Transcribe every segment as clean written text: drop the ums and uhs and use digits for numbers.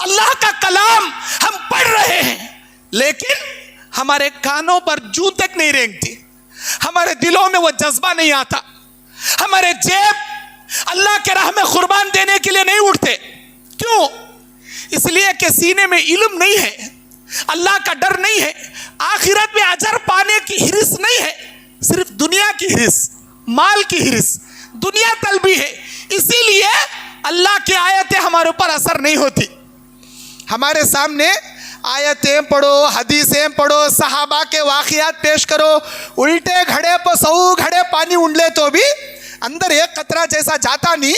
اللہ کا کلام ہم پڑھ رہے ہیں لیکن ہمارے کانوں پر جوں تک نہیں رینگتی, ہمارے دلوں میں وہ جذبہ نہیں آتا, ہمارے جیب اللہ کے راہ میں قربان دینے کے لیے نہیں اٹھتے. کیوں؟ اس لیے کہ سینے میں علم نہیں ہے, اللہ کا ڈر نہیں ہے, آخرت میں اجر پانے کی حرص نہیں ہے, صرف دنیا کی حرص, مال کی حرص, دنیا طلبی ہے. اسی لیے اللہ کی آیتیں ہمارے اوپر اثر نہیں ہوتی. ہمارے سامنے آیتیں پڑھو, حدیثیں پڑھو, صحابہ کے واقعات پیش کرو, الٹے گھڑے پہ 100 گھڑے پانی انڈلے تو بھی اندر ایک قطرہ جیسا جاتا نہیں.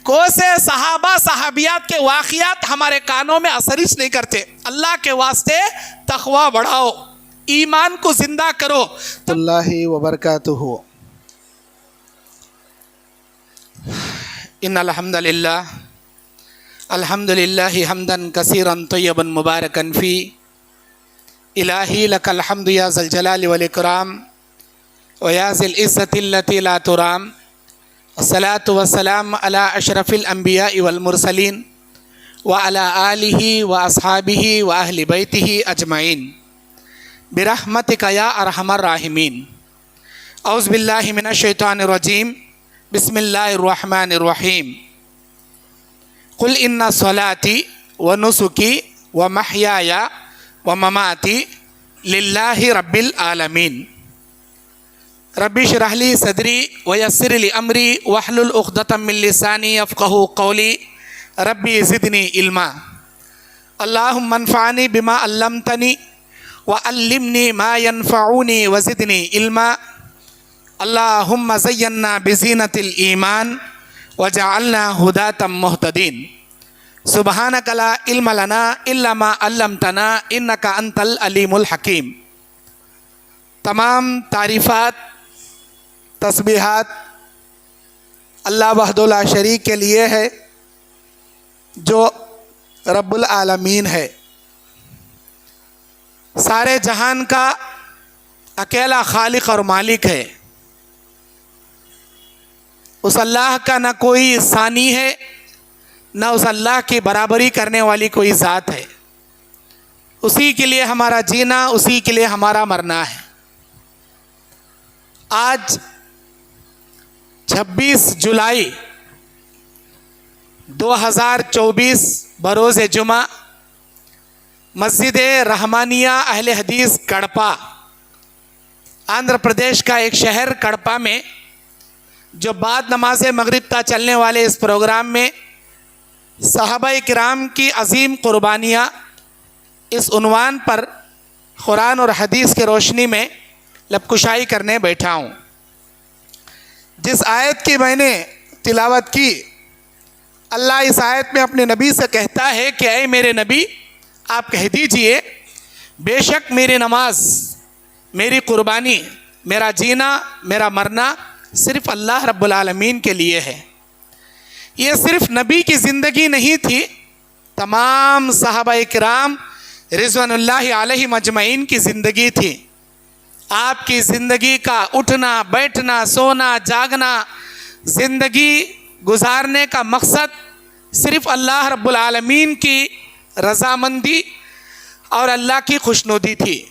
کوسے صحابہ صحابیات کے واقعات ہمارے کانوں میں اثرش نہیں کرتے. اللہ کے واسطے تقوی بڑھاؤ, ایمان کو زندہ کرو. اللہ وبرکاتہ. ان الحمد للہ الحمد للہ حمدا کثیرا طیبا مبارکا فی. الہی لک الحمد یا ذا الجلال والاکرام ویا ذی العزت التی لا ترام. الصلاۃ والسلام علی اشرف الانبیاء والمرسلین وعلی آلہ واصحابہ واہل بیتہ اجمعین برحمتک یا ارحم الراحمین. اعوذ باللہ من الشیطان الرجیم. بسم اللہ الرحمن الرحیم. قل ان صلاتی ونسکی ومحیای ومماتی للہ رب العالمین. رب اشرح لی صدری ویسر لی امری واحلل عقدۃ من لسانی یفقہوا قولی. ربی زدنی علما. اللہم انفعنی بما علمتنی وعلمنی ما ینفعنی وزدنی علما. اللہم زینا بزینت الایمان وجعلنا ہداۃ مہتدین. سبحانک لا علم لنا الا ما علمتنا انک انت العلیم الحکیم. تمام تعریفات تسبیحات اللہ وحدہ لا شریک کے لیے ہے جو رب العالمین ہے, سارے جہان کا اکیلا خالق اور مالک ہے. اس اللہ کا نہ کوئی ثانی ہے, نہ اس اللہ کی برابری کرنے والی کوئی ذات ہے. اسی کے لیے ہمارا جینا, اسی کے لیے ہمارا مرنا ہے. آج 26 جولائی 2024 بروز جمعہ مسجد رحمانیہ اہل حدیث کڑپا, آندھرا پردیش کا ایک شہر کڑپا میں جو بعد نماز مغرب تا چلنے والے اس پروگرام میں صحابہ کرام کی عظیم قربانیاں اس عنوان پر قرآن اور حدیث کے روشنی میں لب کشائی کرنے بیٹھا ہوں. جس آیت کی میں نے تلاوت کی, اللہ اس آیت میں اپنے نبی سے کہتا ہے کہ اے میرے نبی آپ کہہ دیجئے بے شک میری نماز, میری قربانی, میرا جینا, میرا مرنا صرف اللہ رب العالمین کے لیے ہے. یہ صرف نبی کی زندگی نہیں تھی, تمام صحابہ کرام رضوان اللہ علیہ مجمعین کی زندگی تھی. آپ کی زندگی کا اٹھنا بیٹھنا سونا جاگنا, زندگی گزارنے کا مقصد صرف اللہ رب العالمین کی رضامندی اور اللہ کی خوشنودی تھی.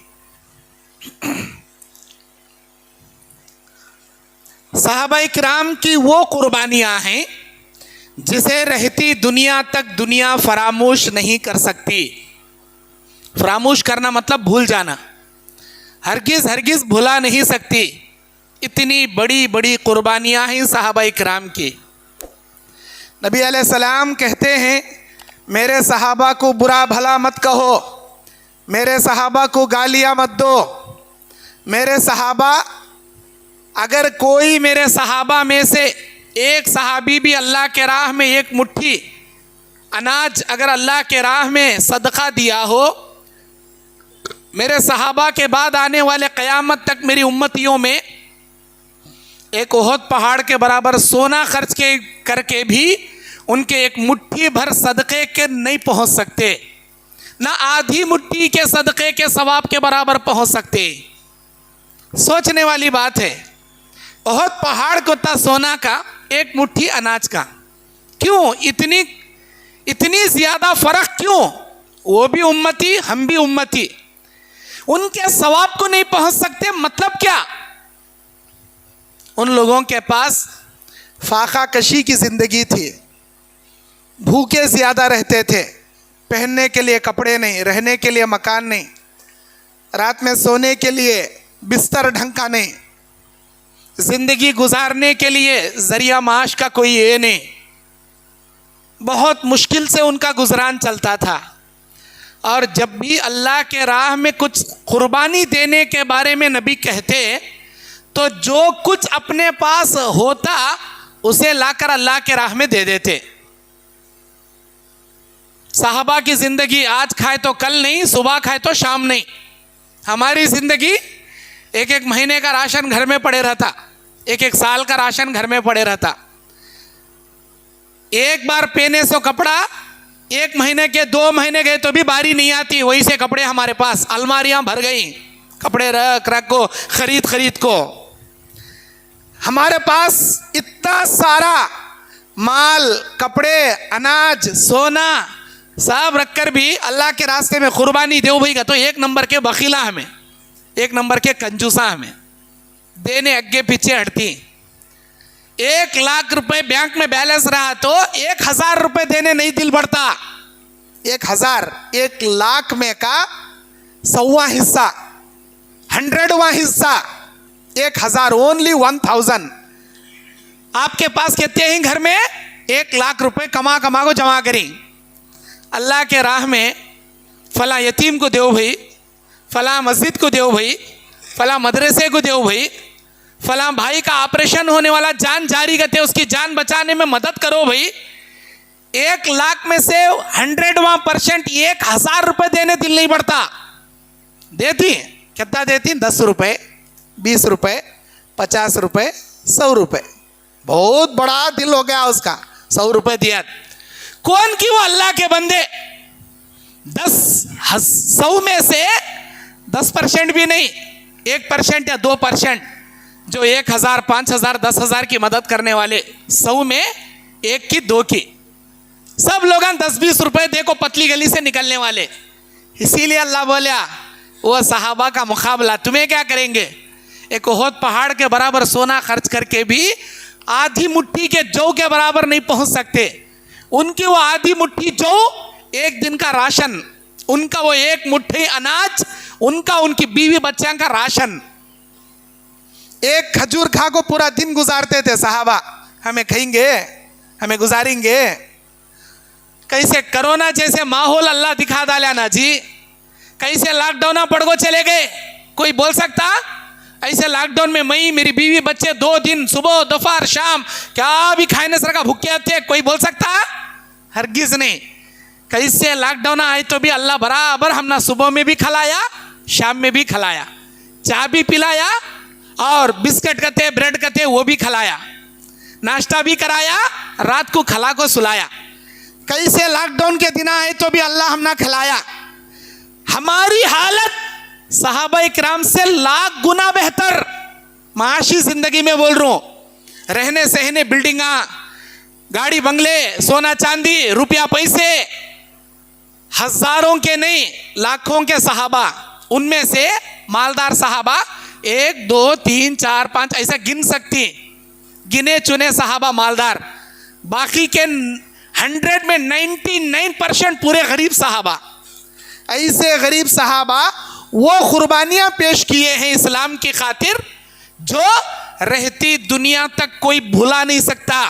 صحابہ کرام کی وہ قربانیاں ہیں جسے رہتی دنیا تک دنیا فراموش نہیں کر سکتی. فراموش کرنا مطلب بھول جانا, ہرگز ہرگز بھلا نہیں سکتی. اتنی بڑی بڑی قربانیاں ہیں صحابہ کرام کی. نبی علیہ السلام کہتے ہیں میرے صحابہ کو برا بھلا مت کہو, میرے صحابہ کو گالیاں مت دو. میرے صحابہ, اگر کوئی میرے صحابہ میں سے ایک صحابی بھی اللہ کے راہ میں ایک مٹھی اناج اگر اللہ کے راہ میں صدقہ دیا ہو, میرے صحابہ کے بعد آنے والے قیامت تک میری امتیوں میں ایک احد پہاڑ کے برابر سونا خرچ کر کے بھی ان کے ایک مٹھی بھر صدقے کے نہیں پہنچ سکتے, نہ آدھی مٹھی کے صدقے کے ثواب کے برابر پہنچ سکتے. سوچنے والی بات ہے, احد پہاڑ کو تھا سونا کا, ایک مٹھی اناج کا. کیوں اتنی زیادہ فرق کیوں؟ وہ بھی امتی ہم بھی امتی. ان کے ثواب کو نہیں پہنچ سکتے. مطلب کیا؟ ان لوگوں کے پاس فاقہ کشی کی زندگی تھی، بھوکے زیادہ رہتے تھے، پہننے کے لیے کپڑے نہیں، رہنے کے لیے مکان نہیں، رات میں سونے کے لیے بستر ڈھنگ کا نہیں، زندگی گزارنے کے لیے ذریعہ معاش کا کوئی یہ نہیں. بہت مشکل سے ان کا گزران چلتا تھا. اور جب بھی اللہ کے راہ میں کچھ قربانی دینے کے بارے میں نبی کہتے تو جو کچھ اپنے پاس ہوتا اسے لا کر اللہ کے راہ میں دے دیتے. صحابہ کی زندگی آج کھائے تو کل نہیں، صبح کھائے تو شام نہیں. ہماری زندگی ایک ایک مہینے کا راشن گھر میں پڑے رہتا، ایک ایک سال کا راشن گھر میں پڑے رہتا. ایک بار پہنے سو کپڑا، ایک مہینے کے 2 مہینے گئے تو بھی باری نہیں آتی. وہی سے کپڑے ہمارے پاس الماریاں بھر گئیں، کپڑے رکھ کو خرید کو. ہمارے پاس اتنا سارا مال، کپڑے، اناج، سونا سب رکھ کر بھی اللہ کے راستے میں قربانی دیو بھائی کا تو 1 نمبر کے بخیلا ہمیں، 1 نمبر کے کنجوسا ہمیں، دینے اگے پیچھے ہٹتی. 1 لاکھ روپے بینک میں بیلنس رہا تو 1000 روپے دینے نہیں دل بڑھتا. 1000 1 لاکھ میں کا 100واں حصہ، 100واں حصہ 1000، اونلی 1000. آپ کے پاس کہتے ہیں گھر میں 1 لاکھ روپے کما کو جمع کریں. اللہ کے راہ میں فلاں یتیم کو دیو بھائی، فلاں مسجد کو دیو بھائی، فلاں مدرسے کو دیو بھائی، فلاں بھائی کا آپریشن ہونے والا جان جاری کرتے اس کی جان بچانے میں مدد کرو بھائی. 1 لاکھ میں سے 100% 1000 روپے دینے دل نہیں بڑھتا. دیتی ہیں کتنا دیتی؟ 10 روپے، 20 روپے، 50 روپے، 100 روپے. بہت بڑا دل ہو گیا اس کا. 100 روپے دیا. کون کی وہ اللہ کے بندے 100 میں سے 10% بھی نہیں، 1% یا 2% جو 1000 5000 10,000 کی مدد کرنے والے، 100 میں 1 کی 2 کی، سب لوگ 10-20 روپے دے کو پتلی گلی سے نکلنے والے. اسی لیے اللہ بولیا وہ صحابہ کا مقابلہ تمہیں کیا کریں گے. ایک احد پہاڑ کے برابر سونا خرچ کر کے بھی آدھی مٹھی کے جو کے برابر نہیں پہنچ سکتے. ان کی وہ آدھی مٹھی جو 1 دن کا راشن، ان کا وہ 1 مٹھی اناج، ان کا ان کی بیوی بچیاں کا راشن. 1 کھجور کھا کو پورا دن گزارتے تھے صحابہ. ہمیں کھائیں گے، ہمیں گزاریں گے. کیسے کرونا جیسے ماحول اللہ دکھا ڈالا نا جی. کیسے لاک ڈاؤن پڑ کو چلے گئے. کوئی بول سکتا ایسے لاک ڈاؤن میں میری بیوی بچے 2 دن صبح دوپہر شام کیا بھی کھانے سر کا بھوکے تھے؟ کوئی بول سکتا؟ ہرگز نہیں. کیسے لاک ڈاؤن آئے تو بھی اللہ برابر ہم نے صبح میں بھی کھلایا، شام میں بھی کھلایا، چائے بھی پلایا، اور بسکٹ کتے بریڈ کتے وہ بھی کھلایا، ناشتہ بھی کرایا، رات کو کھلا کو سلایا. کیسے لاک ڈاؤن کے دن آئے تو بھی اللہ ہم نے کھلایا. ہماری حالت صحابہ اکرام سے 1,00,000 گنا بہتر. معاشی زندگی میں بول رہا ہوں، رہنے سہنے بلڈنگاں، گاڑی بنگلے، سونا چاندی، روپیہ پیسے، ہزاروں کے نہیں لاکھوں کے صحابہ. ان میں سے مالدار صحابہ 1 2 3 4 5 ایسا گن سکتی، گنے چنے صحابہ مالدار. باقی کے 100 میں 99% پورے غریب صحابہ. ایسے غریب صحابہ وہ قربانیاں پیش کیے ہیں اسلام کی خاطر جو رہتی دنیا تک کوئی بھلا نہیں سکتا،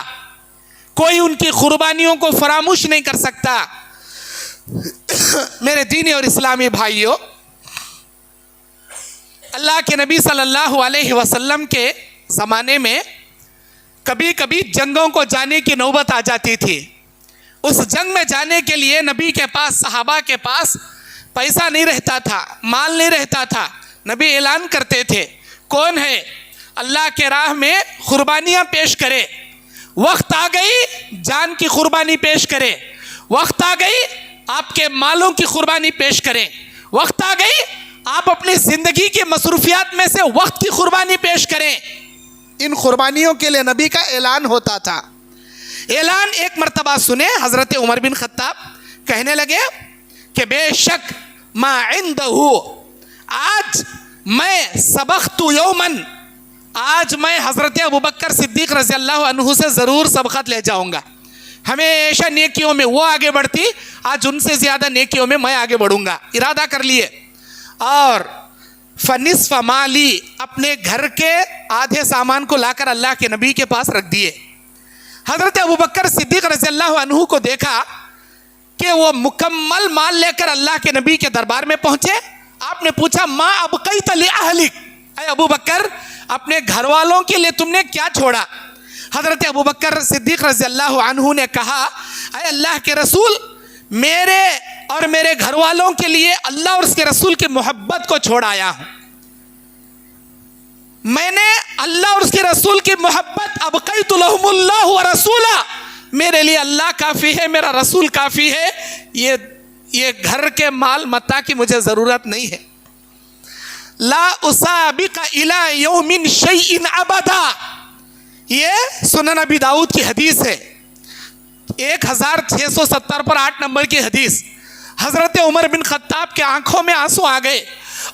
کوئی ان کی قربانیوں کو فراموش نہیں کر سکتا. میرے دینی اور اسلامی بھائیوں، اللہ کے نبی صلی اللہ علیہ وسلم کے زمانے میں کبھی کبھی جنگوں کو جانے کی نوبت آ جاتی تھی. اس جنگ میں جانے کے لیے نبی کے پاس، صحابہ کے پاس پیسہ نہیں رہتا تھا، مال نہیں رہتا تھا. نبی اعلان کرتے تھے کون ہے اللہ کے راہ میں قربانیاں پیش کرے. وقت آ گئی جان کی قربانی پیش کرے، وقت آ گئی آپ کے مالوں کی قربانی پیش کریں، وقت آ گئی آپ اپنی زندگی کی مصروفیات میں سے وقت کی قربانی پیش کریں. ان قربانیوں کے لیے نبی کا اعلان ہوتا تھا. اعلان ایک مرتبہ سنے حضرت عمر بن خطاب کہنے لگے کہ بے شک ما عندہو، آج میں سبقت یومن، آج میں حضرت ابوبکر صدیق رضی اللہ عنہ سے ضرور سبقت لے جاؤں گا. ہمیشہ نیکیوں میں وہ آگے بڑھتی، آج ان سے زیادہ نیکیوں میں آگے بڑھوں گا، ارادہ کر لیے. اور فنصف مالی، اپنے گھر کے آدھے سامان کو لا کر اللہ کے نبی کے پاس رکھ دیے. حضرت ابوبکر صدیق رضی اللہ عنہ کو دیکھا کہ وہ مکمل مال لے کر اللہ کے نبی کے دربار میں پہنچے. آپ نے پوچھا ما ابقیت لأہلک، اے ابوبکر اپنے گھر والوں کے لیے تم نے کیا چھوڑا؟ حضرت ابوبکر صدیق رضی اللہ عنہ نے کہا اے اللہ کے رسول، میرے اور میرے گھر والوں کے لیے اللہ اور اس کے رسول کی محبت کو چھوڑ آیا ہوں. میں نے اللہ اور اس کے رسول کی محبت، ابقیت لہم اللہ ورسولہ، میرے لیے اللہ کافی ہے، میرا رسول کافی ہے، یہ گھر کے مال متاع کی مجھے ضرورت نہیں ہے. لا اسابق الی یوم شیء ابدا، یہ سنن ابی داؤد کی حدیث ہے، 1670 پر 8 نمبر کی حدیث. حضرت عمر بن خطاب کے آنکھوں میں آنسو آ گئے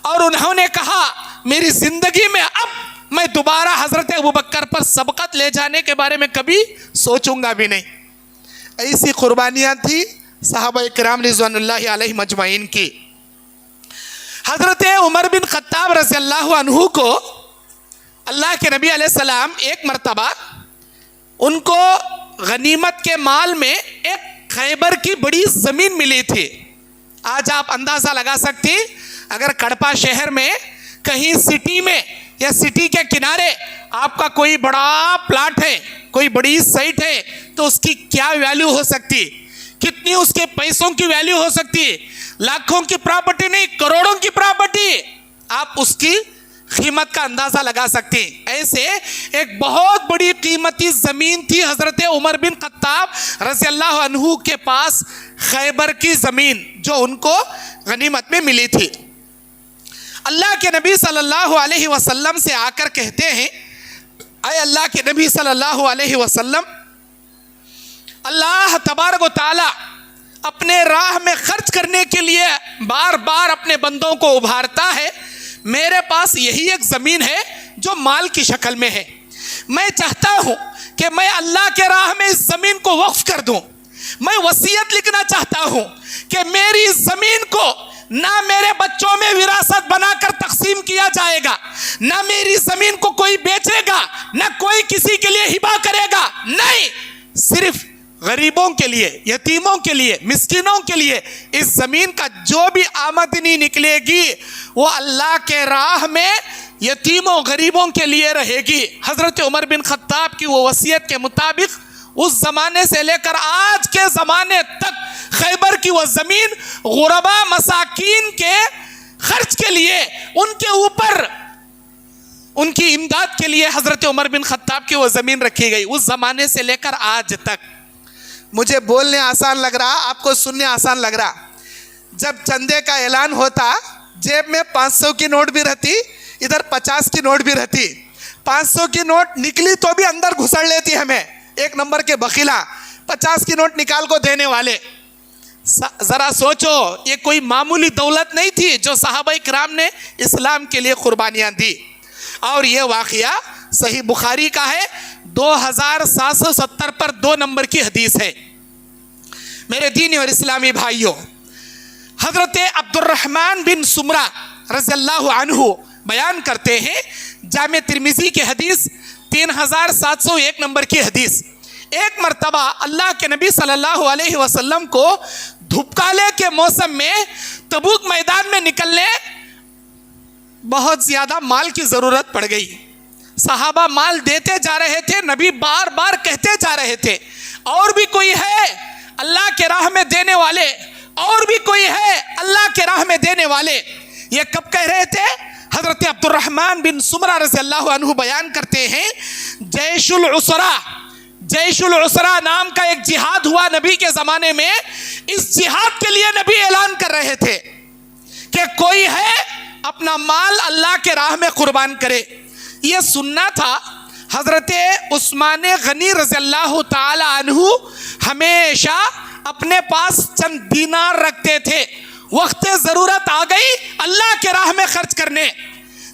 اور انہوں نے کہا میری زندگی میں اب میں دوبارہ حضرت ابوبکر پر سبقت لے جانے کے بارے میں کبھی سوچوں گا بھی نہیں. ایسی قربانیاں تھی صحابہ کرام رضوان اللہ علیہ مجمعین کی. حضرت عمر بن خطاب رضی اللہ عنہ کو اللہ کے نبی علیہ السلام ایک مرتبہ ان کو غنیمت کے مال میں ایک خیبر کی بڑی زمین ملی تھی. آج آپ اندازہ لگا سکتی، اگر کڑپا شہر میں کہیں سٹی میں یا سٹی کے کنارے آپ کا کوئی بڑا پلاٹ ہے، کوئی بڑی سائٹ ہے، تو اس کی کیا ویلیو ہو سکتی، کتنی اس کے پیسوں کی ویلیو ہو سکتی، لاکھوں کی پراپرٹی نہیں، کروڑوں کی پراپرٹی، آپ اس کی قیمت کا اندازہ لگا سکتے ہیں. ایسے ایک بہت بڑی قیمتی زمین تھی حضرت عمر بن خطاب رضی اللہ عنہ کے پاس، خیبر کی زمین جو ان کو غنیمت میں ملی تھی. اللہ کے نبی صلی اللہ علیہ وسلم سے آ کر کہتے ہیں اے اللہ کے نبی صلی اللہ علیہ وسلم، اللہ تبارک و تعالی اپنے راہ میں خرچ کرنے کے لیے بار بار اپنے بندوں کو ابھارتا ہے. میرے پاس یہی ایک زمین ہے جو مال کی شکل میں ہے، میں چاہتا ہوں کہ میں اللہ کے راہ میں اس زمین کو وقف کر دوں. میں وصیت لکھنا چاہتا ہوں کہ میری اس زمین کو نہ میرے بچوں میں وراثت بنا کر تقسیم کیا جائے گا، نہ میری زمین کو کوئی بیچے گا، نہ کوئی کسی کے لیے ہبہ کرے گا، نہیں، صرف غریبوں کے لیے، یتیموں کے لیے، مسکینوں کے لیے اس زمین کا جو بھی آمدنی نکلے گی وہ اللہ کے راہ میں یتیموں غریبوں کے لیے رہے گی. حضرت عمر بن خطاب کی وہ وصیت کے مطابق اس زمانے سے لے کر آج کے زمانے تک خیبر کی وہ زمین غربا مساکین کے خرچ کے لیے، ان کے اوپر ان کی امداد کے لیے حضرت عمر بن خطاب کی وہ زمین رکھی گئی، اس زمانے سے لے کر آج تک. مجھے بولنے آسان لگ رہا، آپ کو سننے آسان لگ رہا. جب چندے کا اعلان ہوتا، جیب میں 500 کی نوٹ بھی رہتی، ادھر 50 کی نوٹ بھی رہتی. 500 کی نوٹ نکلی تو بھی اندر گھسڑ لیتی ہمیں، 1 نمبر کے بخیلا. 50 کی نوٹ نکال کو دینے والے. ذرا سوچو، یہ کوئی معمولی دولت نہیں تھی جو صحابہ کرام نے اسلام کے لیے قربانیاں دی. اور یہ واقعہ صحیح بخاری کا ہے، 2770 پر 2 نمبر کی حدیث ہے. میرے دینی اور اسلامی بھائیوں، حضرت عبد الرحمن بن سمرہ رضی اللہ عنہ بیان کرتے ہیں، جامع ترمذی کی حدیث 3701 نمبر کی حدیث. ایک مرتبہ اللہ کے نبی صلی اللہ علیہ وسلم کو دھوپکالے کے موسم میں تبوک میدان میں نکلنے بہت زیادہ مال کی ضرورت پڑ گئی. صحابہ مال دیتے جا رہے تھے، نبی بار بار کہتے جا رہے تھے اور بھی کوئی ہے اللہ کے راہ میں دینے والے، اور بھی کوئی ہے اللہ کے راہ میں دینے والے. یہ کب کہہ رہے تھے؟ حضرت عبد الرحمن بن سمرہ رضی اللہ عنہ بیان کرتے ہیں، جیش العسرہ نام کا ایک جہاد ہوا نبی کے زمانے میں. اس جہاد کے لیے نبی اعلان کر رہے تھے کہ کوئی ہے اپنا مال اللہ کے راہ میں قربان کرے. یہ سننا تھا. حضرت عثمان غنی رضی اللہ تعالی عنہ ہمیشہ اپنے پاس چند دینار رکھتے تھے. وقت ضرورت آ گئی اللہ کے راہ میں خرچ کرنے.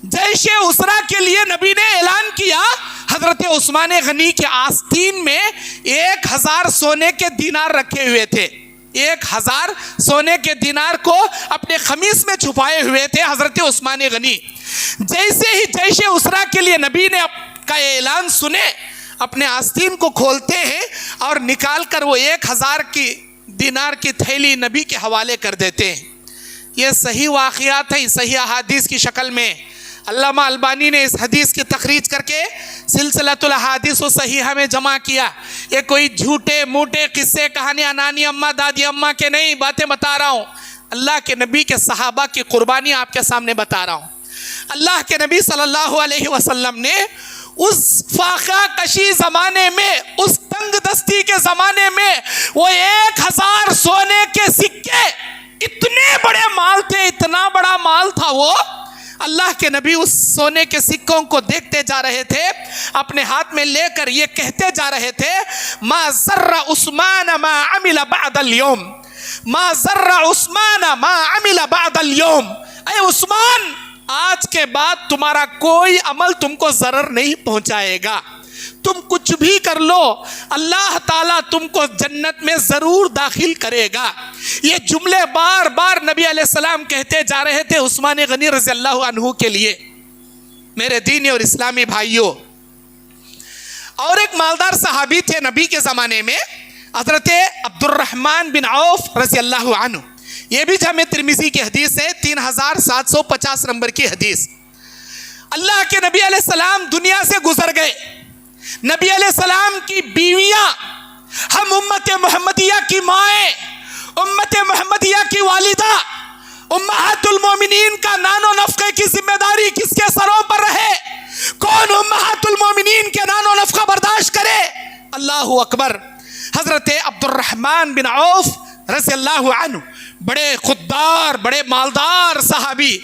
جیش اسرا کے لیے نبی نے اعلان کیا. حضرت عثمان غنی کے آستین میں 1000 سونے کے دینار رکھے ہوئے تھے. 1000 سونے کے دینار کو اپنے خمیس میں چھپائے ہوئے تھے حضرت عثمان غنی. جیسے ہی جیش اسرا کے لیے نبی نے کا اعلان سنے, اپنے آستین کو کھولتے ہیں اور نکال کر وہ 1000 کی دینار کی تھیلی نبی کے حوالے کر دیتے ہیں. یہ صحیح واقعات ہیں صحیح احادیث کی شکل میں. علامہ البانی نے اس حدیث کی تخریج کر کے سلسلۃ الاحادیث الصحیحہ میں جمع کیا. یہ کوئی جھوٹے موٹے قصے کہانیاں نانی اماں دادی اماں کے نہیں باتیں بتا رہا ہوں, اللہ کے نبی کے صحابہ کی قربانی آپ کے سامنے بتا رہا ہوں. اللہ کے نبی صلی اللہ علیہ وسلم نے اس فاقہ کشی زمانے میں, اس تنگ دستی کے زمانے میں وہ 1000 سونے کے سکے, اتنے بڑے مال تھے, اتنا بڑا مال تھا وہ. اللہ کے نبی اس سونے کے سکوں کو دیکھتے جا رہے تھے, اپنے ہاتھ میں لے کر یہ کہتے جا رہے تھے, ما ضر عثمان ما عمل بعد اليوم, ما ضر عثمان ما عمل بعد اليوم. اے عثمان, آج کے بعد تمہارا کوئی عمل تم کو ضرر نہیں پہنچائے گا. تم کچھ بھی کر لو, اللہ تعالیٰ تم کو جنت میں ضرور داخل کرے گا. یہ جملے بار بار نبی علیہ السلام کہتے جا رہے تھے عثمان غنی رضی اللہ عنہ کے لیے. میرے دینی اور اسلامی بھائیوں, اور ایک مالدار صحابی تھے نبی کے زمانے میں, حضرت عبد الرحمن بن عوف رضی اللہ عنہ. یہ بھی جامع ترمذی کی حدیث ہے, 3750 نمبر کی حدیث. اللہ کے نبی علیہ السلام دنیا سے گزر گئے. نبی علیہ السلام کی بیویاں, ہم امت محمدیہ کی مائیں, امت محمدیہ کی والدہ, امہات المومنین کا نان و نفقے کی ذمہ داری کس کے سروں پر رہے؟ کون امہات المومنین کے نان و نفقہ برداشت کرے؟ اللہ اکبر. حضرت عبد الرحمن بن عوف رضی اللہ عنہ, بڑے خوددار, بڑے مالدار صحابی.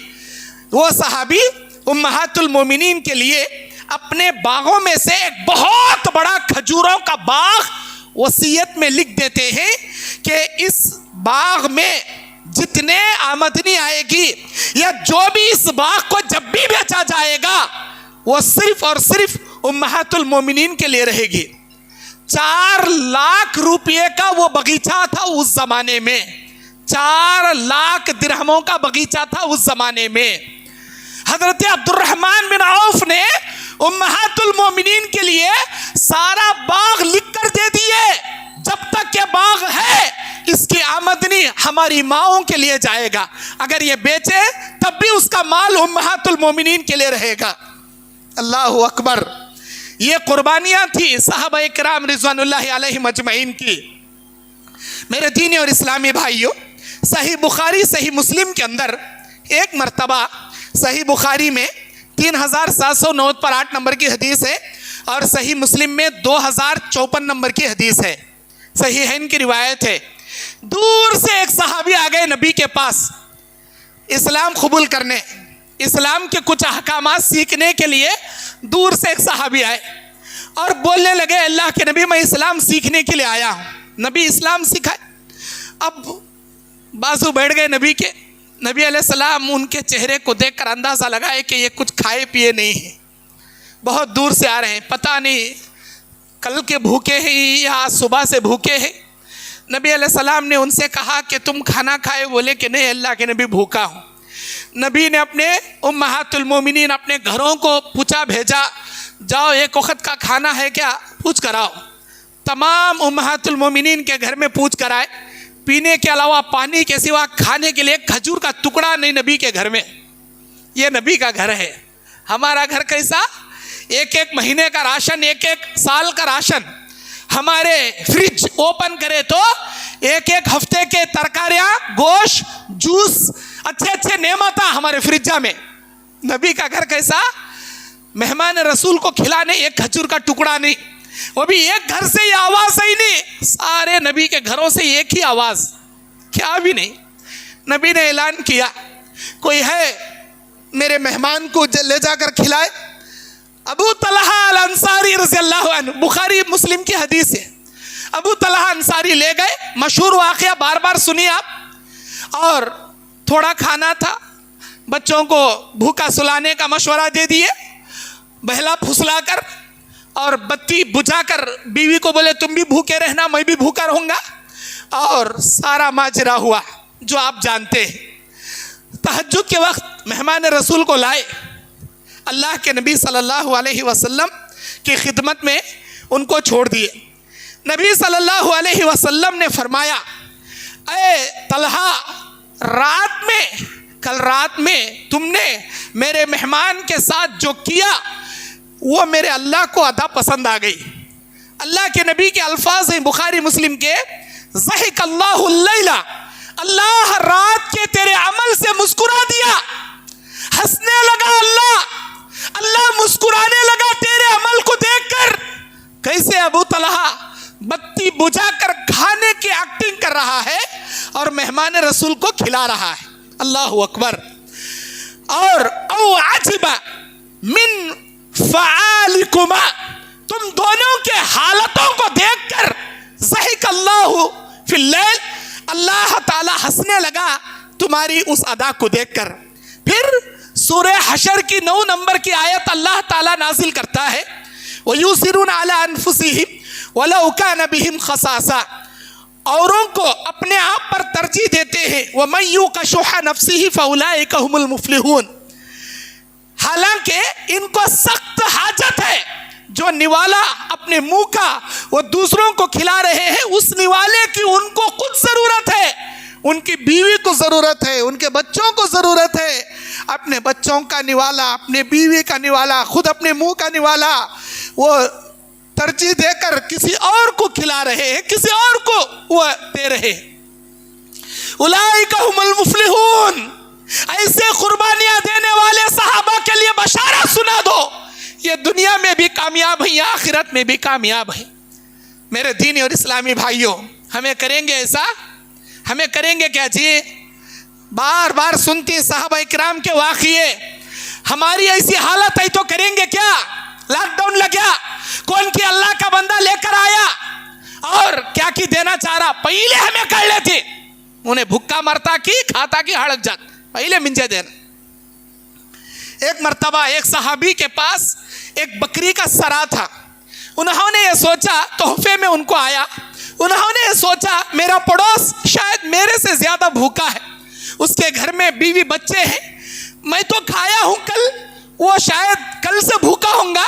وہ صحابی امہات المومنین کے لیے اپنے باغوں میں سے ایک بہت بڑا کھجوروں کا باغ وصیت میں لکھ دیتے ہیں کہ اس باغ میں جتنے آمدنی آئے گی یا جو بھی اس باغ کو جب بھی بیچا جائے گا وہ صرف اور صرف امہات المومنین کے لیے رہے گی. 4 لاکھ روپے کا وہ باغیچہ تھا اس زمانے میں, 4 لاکھ درہموں کا باغیچہ تھا اس زمانے میں. حضرت عبد الرحمن بن عوف نے امہات المومنین کے لیے سارا باغ لکھ کر دے دیے, جب تک یہ باغ ہے اس کی آمدنی ہماری ماؤں کے لیے جائے گا, اگر یہ بیچے تب بھی اس کا مال امہات المومنین کے لیے رہے گا. اللہ اکبر. یہ قربانیاں تھی صحابہ کرام رضوان اللہ علیہم اجمعین کی. میرے دینی اور اسلامی بھائیوں, صحیح بخاری صحیح مسلم کے اندر ایک مرتبہ صحیح بخاری میں 3709 پر 8 نمبر کی حدیث ہے, اور صحیح مسلم میں 2054 نمبر کی حدیث ہے. صحیحین کی روایت ہے. دور سے ایک صحابی آ گئے نبی کے پاس اسلام قبول کرنے, اسلام کے کچھ احکامات سیکھنے کے لیے دور سے ایک صحابی آئے اور بولنے لگے, اللہ کے نبی میں اسلام سیکھنے کے لیے آیا ہوں. نبی اسلام سکھائے. اب بازو بیٹھ گئے نبی کے. نبی علیہ السلام ان کے چہرے کو دیکھ کر اندازہ لگائے کہ یہ کچھ کھائے پیے نہیں ہیں, بہت دور سے آ رہے ہیں, پتہ نہیں کل کے بھوکے ہیں یا صبح سے بھوکے ہیں. نبی علیہ السلام نے ان سے کہا کہ تم کھانا کھائے؟ بولے کہ نہیں اللہ کے نبی بھوکا ہوں. نبی نے اپنے امہات المومنین اپنے گھروں کو پوچھا بھیجا, جاؤ ایک وقت کا کھانا ہے کیا, پوچھ کر آؤ. تمام امہات المومنین کے گھر میں پوچھ کر آئے. پینے کے علاوہ پانی کے سوا کھانے کے لیے کھجور کا ٹکڑا نہیں نبی کے گھر میں. یہ نبی کا گھر ہے. ہمارا گھر کیسا؟ ایک ایک مہینے کا راشن, ایک ایک سال کا راشن. ہمارے فریج اوپن کرے تو ایک ایک ہفتے کے ترکاریاں, گوشت, جوس, اچھے اچھے نعمتاں ہمارے فریجہ میں. نبی کا گھر کیسا؟ مہمان رسول کو کھلانے ایک کھجور کا ٹکڑا نہیں, وہ بھی ایک گھر سے یہ آواز ہی نہیں, سارے نبی کے گھروں سے ایک ہی آواز, کیا بھی نہیں. نبی نے اعلان کیا, کوئی ہے میرے مہمان کو لے جا کر کھلائے. ابو طلحہ الانصاری رضی اللہ عنہ, بخاری مسلم کی حدیث ہے. ابو طلحہ انصاری لے گئے, مشہور واقعہ بار بار سنیے آپ. اور تھوڑا کھانا تھا, بچوں کو بھوکا سلانے کا مشورہ دے دیے, بہلا پھسلا کر اور بتی بجھا کر بیوی کو بولے تم بھی بھوکے رہنا میں بھی بھوکا رہوں گا, اور سارا ماجرا ہوا جو آپ جانتے ہیں. تہجد کے وقت مہمان رسول کو لائے, اللہ کے نبی صلی اللہ علیہ وسلم کی خدمت میں ان کو چھوڑ دیے. نبی صلی اللہ علیہ وسلم نے فرمایا, اے طلحہ, کل رات میں تم نے میرے مہمان کے ساتھ جو کیا وہ میرے اللہ کو ادا پسند آ گئی. اللہ کے نبی کے الفاظ ہیں بخاری مسلم کے, ضحک اللہ اللیلہ, اللہ رات کے تیرے عمل سے مسکرا دیا, ہنسنے لگا اللہ مسکرانے لگا تیرے عمل کو دیکھ کر. کیسے ابو طلحہ بتی بجھا کر کھانے کی ایکٹنگ کر رہا ہے اور مہمان رسول کو کھلا رہا ہے. اللہ اکبر. اور او عجب من فعالکما, تم دونوں کے حالتوں کو دیکھ کر ضحک اللہ فی اللیل, اللہ تعالی ہنسنے لگا تمہاری اس ادا کو دیکھ کر. پھر سورہ حشر کی 9 نمبر کی آیت اللہ تعالی نازل کرتا ہے, وَيُؤْثِرُونَ عَلَىٰ أَنفُسِهِمْ وَلَوْ كَانَ بِهِمْ خَصَاصَةٌ, اوروں کو اپنے آپ پر ترجیح دیتے ہیں, وَمَن يُوقَ شُحَّ نَفْسِهِ فَأُولَٰئِكَ هُمُ الْمُفْلِحُونَ, حالانکہ ان کو سخت حاجت ہے. جو نوالا اپنے منہ کا وہ دوسروں کو کھلا رہے ہیں, اس نوالے کی ان کو خود ضرورت ہے, ان کی بیوی کو ضرورت ہے, ان کے بچوں کو ضرورت ہے. اپنے بچوں کا نوالا, اپنے بیوی کا نوالا, خود اپنے منہ کا نوالا وہ ترجیح دے کر کسی اور کو کھلا رہے ہیں, کسی اور کو وہ دے رہے ہیں. اولئک هم المفلحون, ایسے قربانیاں دینے والے صحابہ کے لیے بشارت سنا دو, یہ دنیا میں بھی کامیاب ہیں, آخرت میں بھی کامیاب ہیں. میرے دینی اور اسلامی بھائیوں, ہمیں کریں گے ایسا؟ ہمیں کریں گے کیا جی؟ بار بار سنتی صحابہ اکرام کے واقعے, ہماری ایسی حالت ہے تو کریں گے کیا؟ لاک ڈاؤن لگیا, کون کی اللہ کا بندہ لے کر آیا اور کیا کی دینا چاہ رہا, پہلے ہمیں کر لیتے, انہیں بھکا مرتا کی کھاتا کی ہڑک جات, پہلے منجے دینا. ایک مرتبہ ایک صحابی کے پاس ایک بکری کا سرا تھا, انہوں نے یہ سوچا, تحفے میں ان کو آیا, انہوں نے یہ سوچا میرا پڑوس شاید میرے سے زیادہ بھوکا ہے, اس کے گھر میں بیوی بچے ہیں, میں تو کھایا ہوں کل, وہ شاید کل سے بھوکا ہوں گا,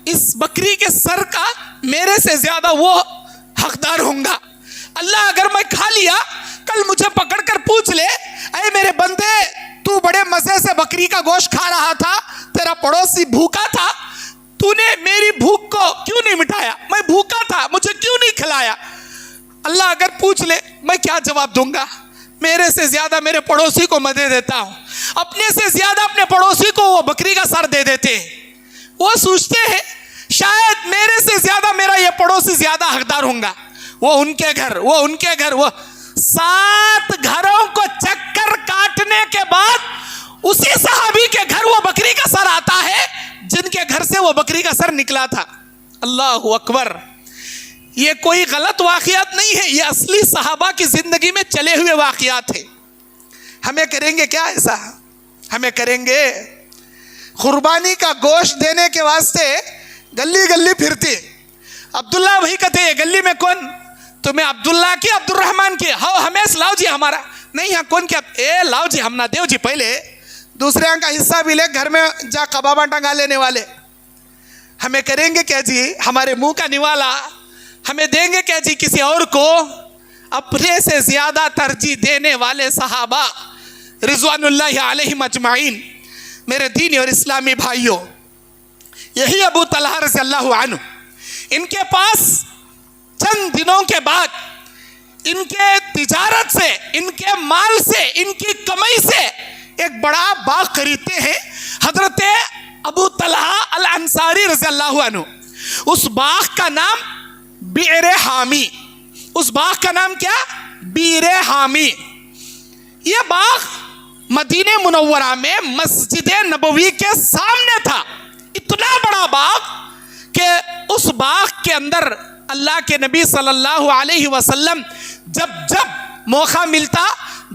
اس بکری کے سر کا میرے سے زیادہ وہ حقدار ہوں گا. اللہ اگر میں کھا لیا, کل مجھے پکڑ کر پوچھ لے, اے میرے بندے تو بڑے مزے سے بکری کا گوشت کھا رہا تھا, تیرا پڑوسی بھوکا تھا, تو نے میری بھوک کو کیوں نہیں مٹایا, میں بھوکا تھا مجھے کیوں نہیں کھلایا. اللہ اگر پوچھ لے, میں کیا جواب دوں گا؟ میرے سے زیادہ میرے پڑوسی کو میں دے دیتا ہوں, اپنے سے زیادہ اپنے پڑوسی کو وہ بکری کا سر دے دیتے ہیں. وہ سوچتے ہیں شاید میرے سے زیادہ میرا یہ پڑوسی زیادہ حقدار ہوں گا. وہ ان کے گھر, وہ 7 گھروں کو چکر کاٹنے کے بعد اسی صحابی کے گھر وہ بکری کا سر آتا ہے جن کے گھر سے وہ بکری کا سر نکلا تھا. اللہ اکبر. یہ کوئی غلط واقعات نہیں ہے, یہ اصلی صحابہ کی زندگی میں چلے ہوئے واقعات ہیں. ہمیں کریں گے کیا ایسا؟ ہمیں کریں گے. قربانی کا گوشت دینے کے واسطے گلی گلی پھرتی, عبداللہ بھائی کہتے ہیں گلی میں کون, تمہیں عبداللہ کی عبد الرحمن کی, ہاؤ ہمیش لاؤ جی ہمارا, نہیں ہاں کون کیا, اے لاؤ جی ہم نہ دیو جی, پہلے دوسرے کا حصہ بھی لے, گھر میں جا کبابا ٹنگا لینے والے. ہمیں کریں گے کیا جی؟ ہمارے منہ کا نوالا ہمیں دیں گے کیا جی کسی اور کو؟ اپنے سے زیادہ ترجیح دینے والے صحابہ رضوان اللہ علیہم اجمعین. میرے دینی اور اسلامی بھائیوں, یہی ابو طلحہ رضی اللہ عنہ, ان کے پاس چند دنوں کے بعد ان کے تجارت سے, ان کے مال سے, ان کی کمائی سے ایک بڑا باغ خریدتے ہیں حضرت ابو طلحہ الانصاری رضی اللہ عنہ. اس باغ کا نام بئر حامی, اس باغ کا نام کیا؟ بئر حامی. یہ باغ مدینہ منورہ میں مسجد نبوی کے سامنے تھا. اتنا بڑا باغ کہ اس باغ کے اندر اللہ کے نبی صلی اللہ علیہ وسلم جب موقع ملتا,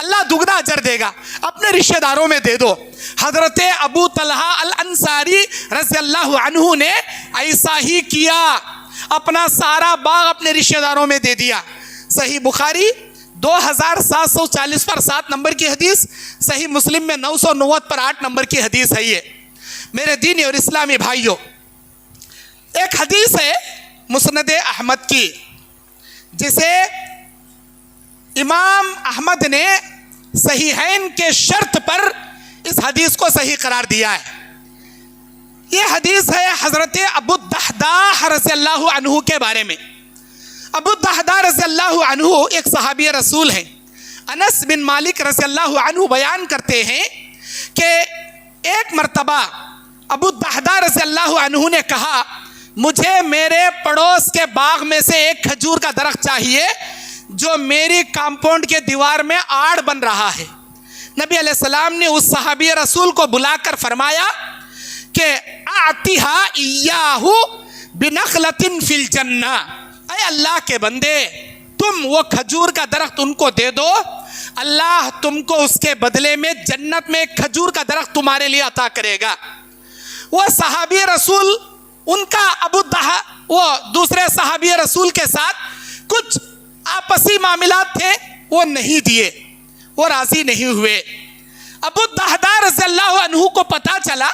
اللہ دگنا اجر دے گا، اپنے رشتہ داروں میں دے دو۔ حضرت ابو طلحہ الانصاری رضی اللہ عنہ نے ایسا ہی کیا، اپنا سارا باغ اپنے رشتہ داروں میں دے دیا۔ صحیح بخاری 2740 پر 7 نمبر کی حدیث، صحیح مسلم میں 990 پر 8 نمبر کی حدیث ہے یہ۔ میرے دینی اور اسلامی بھائیوں، ایک حدیث ہے مسند احمد کی، جسے امام احمد نے صحیحین کے شرط پر اس حدیث کو صحیح قرار دیا ہے۔ یہ حدیث ہے حضرت ابو الدحداح رضی اللہ عنہ کے بارے میں۔ ابو الدحداح رضی اللہ عنہ ایک صحابی رسول ہیں۔ انس بن مالک رضی اللہ عنہ بیان کرتے ہیں کہ ایک مرتبہ ابو الدحداح رضی اللہ عنہ نے کہا، مجھے میرے پڑوس کے باغ میں سے ایک کھجور کا درخت چاہیے جو میری کمپاؤنڈ کے دیوار میں آڑ بن رہا ہے۔ نبی علیہ السلام نے اس صحابی رسول کو بلا کر فرمایا کہ اعطیہا ایاہ بنخلۃ فی الجنہ، اے اللہ کے بندے، تم وہ کھجور کا درخت ان کو دے دو، اللہ تم کو اس کے بدلے میں جنت میں ایک کھجور کا درخت تمہارے لیے عطا کرے گا۔ وہ صحابی رسول، ان کا وہ دوسرے صحابی رسول کے ساتھ کچھ آپسی معاملات تھے، وہ نہیں دیے، وہ راضی نہیں ہوئے۔ ابو الدحداح رضی اللہ عنہ کو پتا چلا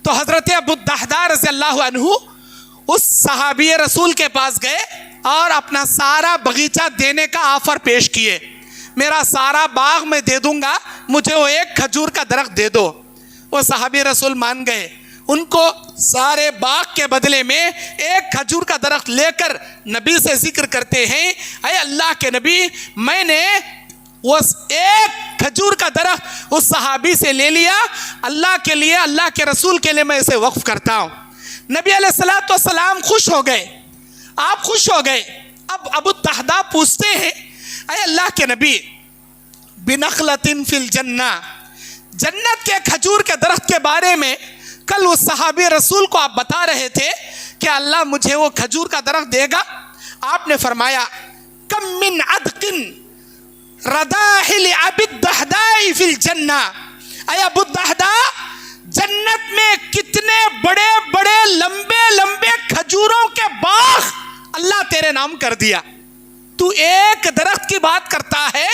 تو حضرت ابو الدحداح رضی اللہ عنہ اس صحابی رسول کے پاس گئے اور اپنا سارا باغیچہ دینے کا آفر پیش کیے، میرا سارا باغ میں دے دوں گا، مجھے وہ ایک کھجور کا درخت دے دو۔ وہ صحابی رسول مان گئے، ان کو سارے باغ کے بدلے میں ایک کھجور کا درخت لے کر نبی سے ذکر کرتے ہیں، اے اللہ کے نبی، میں نے وہ ایک کھجور کا درخت اس صحابی سے لے لیا، اللہ کے لیے، اللہ کے رسول کے لیے میں اسے وقف کرتا ہوں۔ نبی علیہ الصلوۃ والسلام خوش ہو گئے، آپ خوش ہو گئے۔ اب ابو الدحداح پوچھتے ہیں، اے اللہ کے نبی، بنخلۃ فی الجنہ، جنت کے کھجور کے درخت کے بارے میں کل اس صحابی رسول کو آپ بتا رہے تھے کہ اللہ مجھے وہ کھجور کا درخت دے گا۔ آپ نے فرمایا، کم من عدق رداحل ابی الدحداح فی الجنہ، اے ابو الدحداح، جنت میں کتنے بڑے بڑے لمبے لمبے کھجوروں کے باغ اللہ تیرے نام کر دیا، تو ایک درخت کی بات کرتا ہے،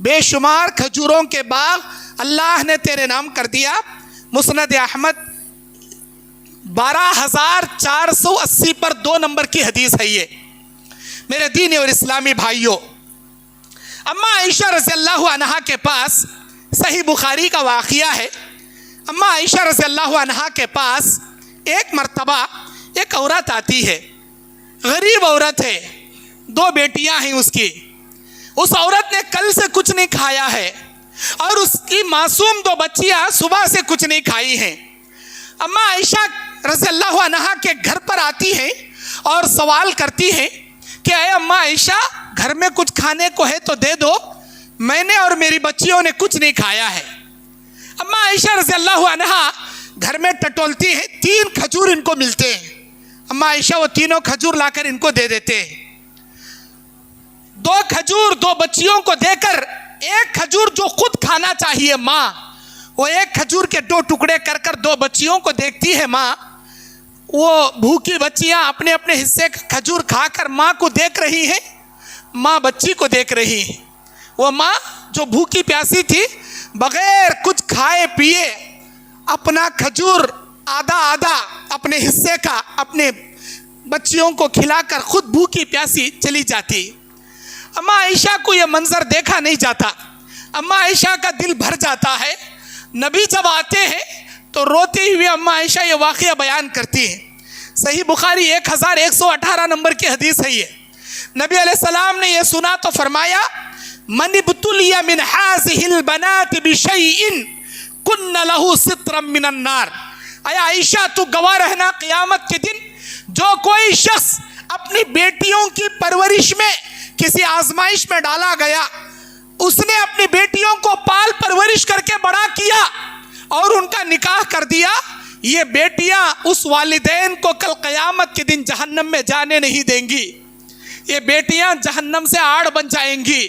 بے شمار کھجوروں کے باغ اللہ نے تیرے نام کر دیا۔ مسند احمد 12480 پر 2 نمبر کی حدیث ہے یہ۔ میرے دینی اور اسلامی بھائیوں، اما عائشہ رضی اللہ عنہا کے پاس، صحیح بخاری کا واقعہ ہے، اما عائشہ رضی اللہ عنہا کے پاس ایک مرتبہ ایک عورت آتی ہے، غریب عورت ہے، 2 بیٹیاں ہیں اس کی، اس عورت نے کل سے کچھ نہیں کھایا ہے اور اس کی معصوم 2 بچیاں صبح سے کچھ نہیں کھائی ہیں۔ اما عائشہ رضی اللہ عنہا کے گھر پر آتی ہیں اور سوال کرتی ہیں کہ اے اما عائشہ، گھر میں کچھ کھانے کو ہے تو دے دو، میں نے اور میری بچیوں نے کچھ نہیں کھایا ہے۔ اما عائشہ رضی اللہ عنہا گھر میں ٹٹولتی ہیں، 3 کھجور ان کو ملتے ہیں، اما عائشہ وہ تینوں کھجور لا کر ان کو دے دیتے ہیں۔ 2 کھجور 2 بچیوں کو دے کر، ایک کھجور جو خود کھانا چاہیے ماں، وہ ایک کھجور کے 2 ٹکڑے کر کر 2 بچیوں کو دیکھتی ہے ماں، وہ بھوکی بچیاں اپنے اپنے حصے کا کھجور کھا کر ماں کو دیکھ رہی ہیں، ماں بچی کو دیکھ رہی ہے۔ وہ ماں جو بھوکی پیاسی تھی، بغیر کچھ کھائے پیے اپنا کھجور آدھا آدھا اپنے حصے کا اپنے بچیوں کو کھلا کر خود بھوکی پیاسی چلی جاتی۔ اما عائشہ کو یہ منظر دیکھا نہیں جاتا، اما عائشہ کا دل بھر جاتا ہے۔ نبی جب آتے ہیں تو روتے ہوئے اما عائشہ یہ واقعہ بیان کرتی ہیں۔ صحیح بخاری 1118 نمبر کی حدیث ہے یہ۔ نبی علیہ السلام نے یہ سنا تو فرمایا، من ابتلی من هذه البنات بشیء کن له سترا من النار۔ اے عائشہ، تو گواہ رہنا قیامت کے دن جو کوئی شخص اپنی بیٹیوں کی پرورش میں کسی آزمائش میں ڈالا گیا، اس نے اپنی بیٹیوں کو پال پرورش کر کے بڑا کیا اور ان کا نکاح کر دیا، یہ بیٹیاں اس والدین کو کل قیامت کے دن جہنم میں جانے نہیں دیں گی، یہ بیٹیاں جہنم سے آڑ بن جائیں گی۔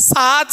7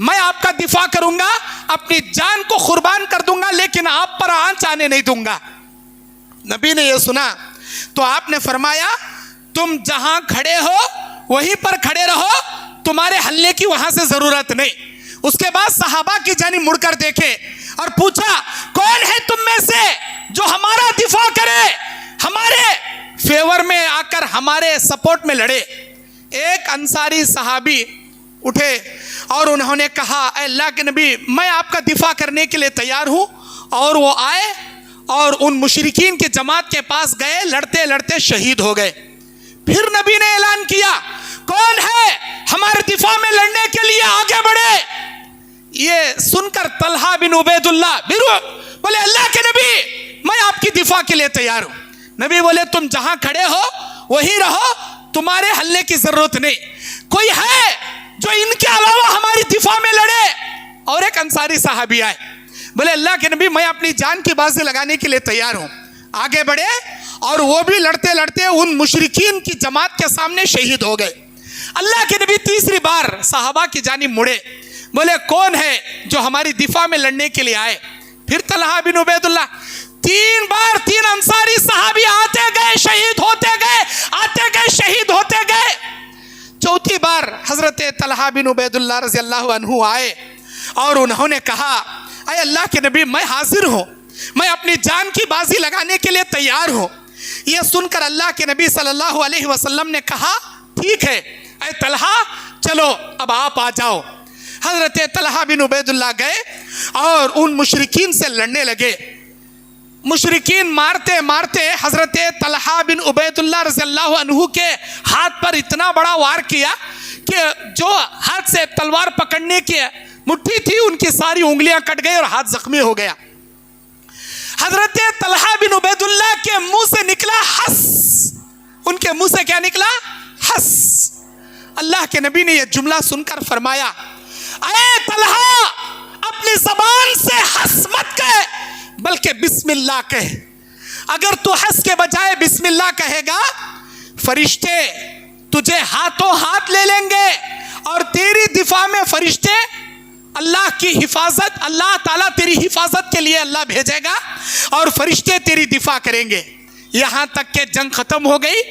میں آپ کا دفاع کروں گا, اپنی جان کو قربان کر دوں گا, لیکن آپ پر آنچ آنے نہیں دوں گا. نبی نے یہ سنا تو آپ نے فرمایا تم جہاں کھڑے ہو وہیں پر کھڑے رہو, تمہارے ہلنے کی وہاں سے ضرورت نہیں. اس کے بعد صحابہ کی جانب مڑ کر دیکھے اور پوچھا کون ہے تم میں سے جو ہمارا دفاع کرے, ہمارے فیور میں آ کر ہمارے سپورٹ میں لڑے. ایک انصاری صحابی اٹھے اور انہوں نے کہا اے اللہ کے نبی میں آپ کا دفاع کرنے کے لیے تیار ہوں. اور وہ آئے اور ان مشرکین کی جماعت کے پاس گئے, لڑتے لڑتے شہید ہو گئے. پھر نبی نے اعلان کیا کون ہے ہمارے دفاع میں لڑنے کے لیے آگے بڑھے. یہ سن کر طلحہ بن عبید اللہ بولے اللہ کے نبی میں آپ کی دفاع کے لیے تیار ہوں. نبی بولے تم جہاں کھڑے ہو وہی رہو, تمہارے ہلنے کی ضرورت نہیں. کوئی ہے جو ان کے علاوہ ہماری دفاع میں لڑے؟ اور ایک انصاری صحابی آئے, بولے اللہ کے نبی میں اپنی جان کی بازی لگانے کے لیے تیار ہوں. آگے بڑھے اور وہ بھی لڑتے لڑتے ان مشرکین کی جماعت کے سامنے شہید ہو گئے. اللہ کے نبی تیسری بار صحابہ کی جانب مڑے, بولے کون ہے جو ہماری دفاع میں لڑنے کے لیے آئے؟ پھر طلحہ بن عبید اللہ. 3 بار 3 انصاری صحابی آتے گئے شہید ہوتے گئے, آتے گئے شہید ہوتے گئے. چوتھی بار حضرت طلحہ بن عبید اللہ رضی اللہ عنہ آئے اور انہوں نے کہا اے اللہ کے نبی میں حاضر ہوں, میں اپنی جان کی بازی لگانے کے لیے تیار ہوں. یہ سن کر اللہ کے نبی صلی اللہ علیہ وسلم نے کہا ٹھیک ہے اے طلحہ چلو اب آپ آ جاؤ. حضرت طلحہ بن عبید اللہ گئے اور ان مشرکین سے لڑنے لگے. مشرکین مارتے مارتے حضرت طلحہ بن عبید اللہ رضی اللہ عنہ کے ہاتھ پر اتنا بڑا وار کیا کہ جو ہاتھ سے تلوار پکڑنے کی مٹھی تھی ان کی ساری انگلیاں کٹ گئی اور ہاتھ زخمی ہو گیا. حضرت طلحہ بن عبید اللہ کے منہ سے نکلا ہس. ان کے منہ سے کیا نکلا؟ ہس. اللہ کے نبی نے یہ جملہ سن کر فرمایا اے طلحہ اپنی زبان سے ہس مت کہے بلکہ بسم اللہ کہے. اگر تو ہس کے بجائے بسم اللہ کہے گا فرشتے تجھے ہاتھوں ہاتھ لے لیں گے اور تیری دفاع میں فرشتے اللہ کی حفاظت, اللہ تعالیٰ تیری حفاظت کے لیے اللہ بھیجے گا اور فرشتے تیری دفاع کریں گے. یہاں تک کہ جنگ ختم ہو گئی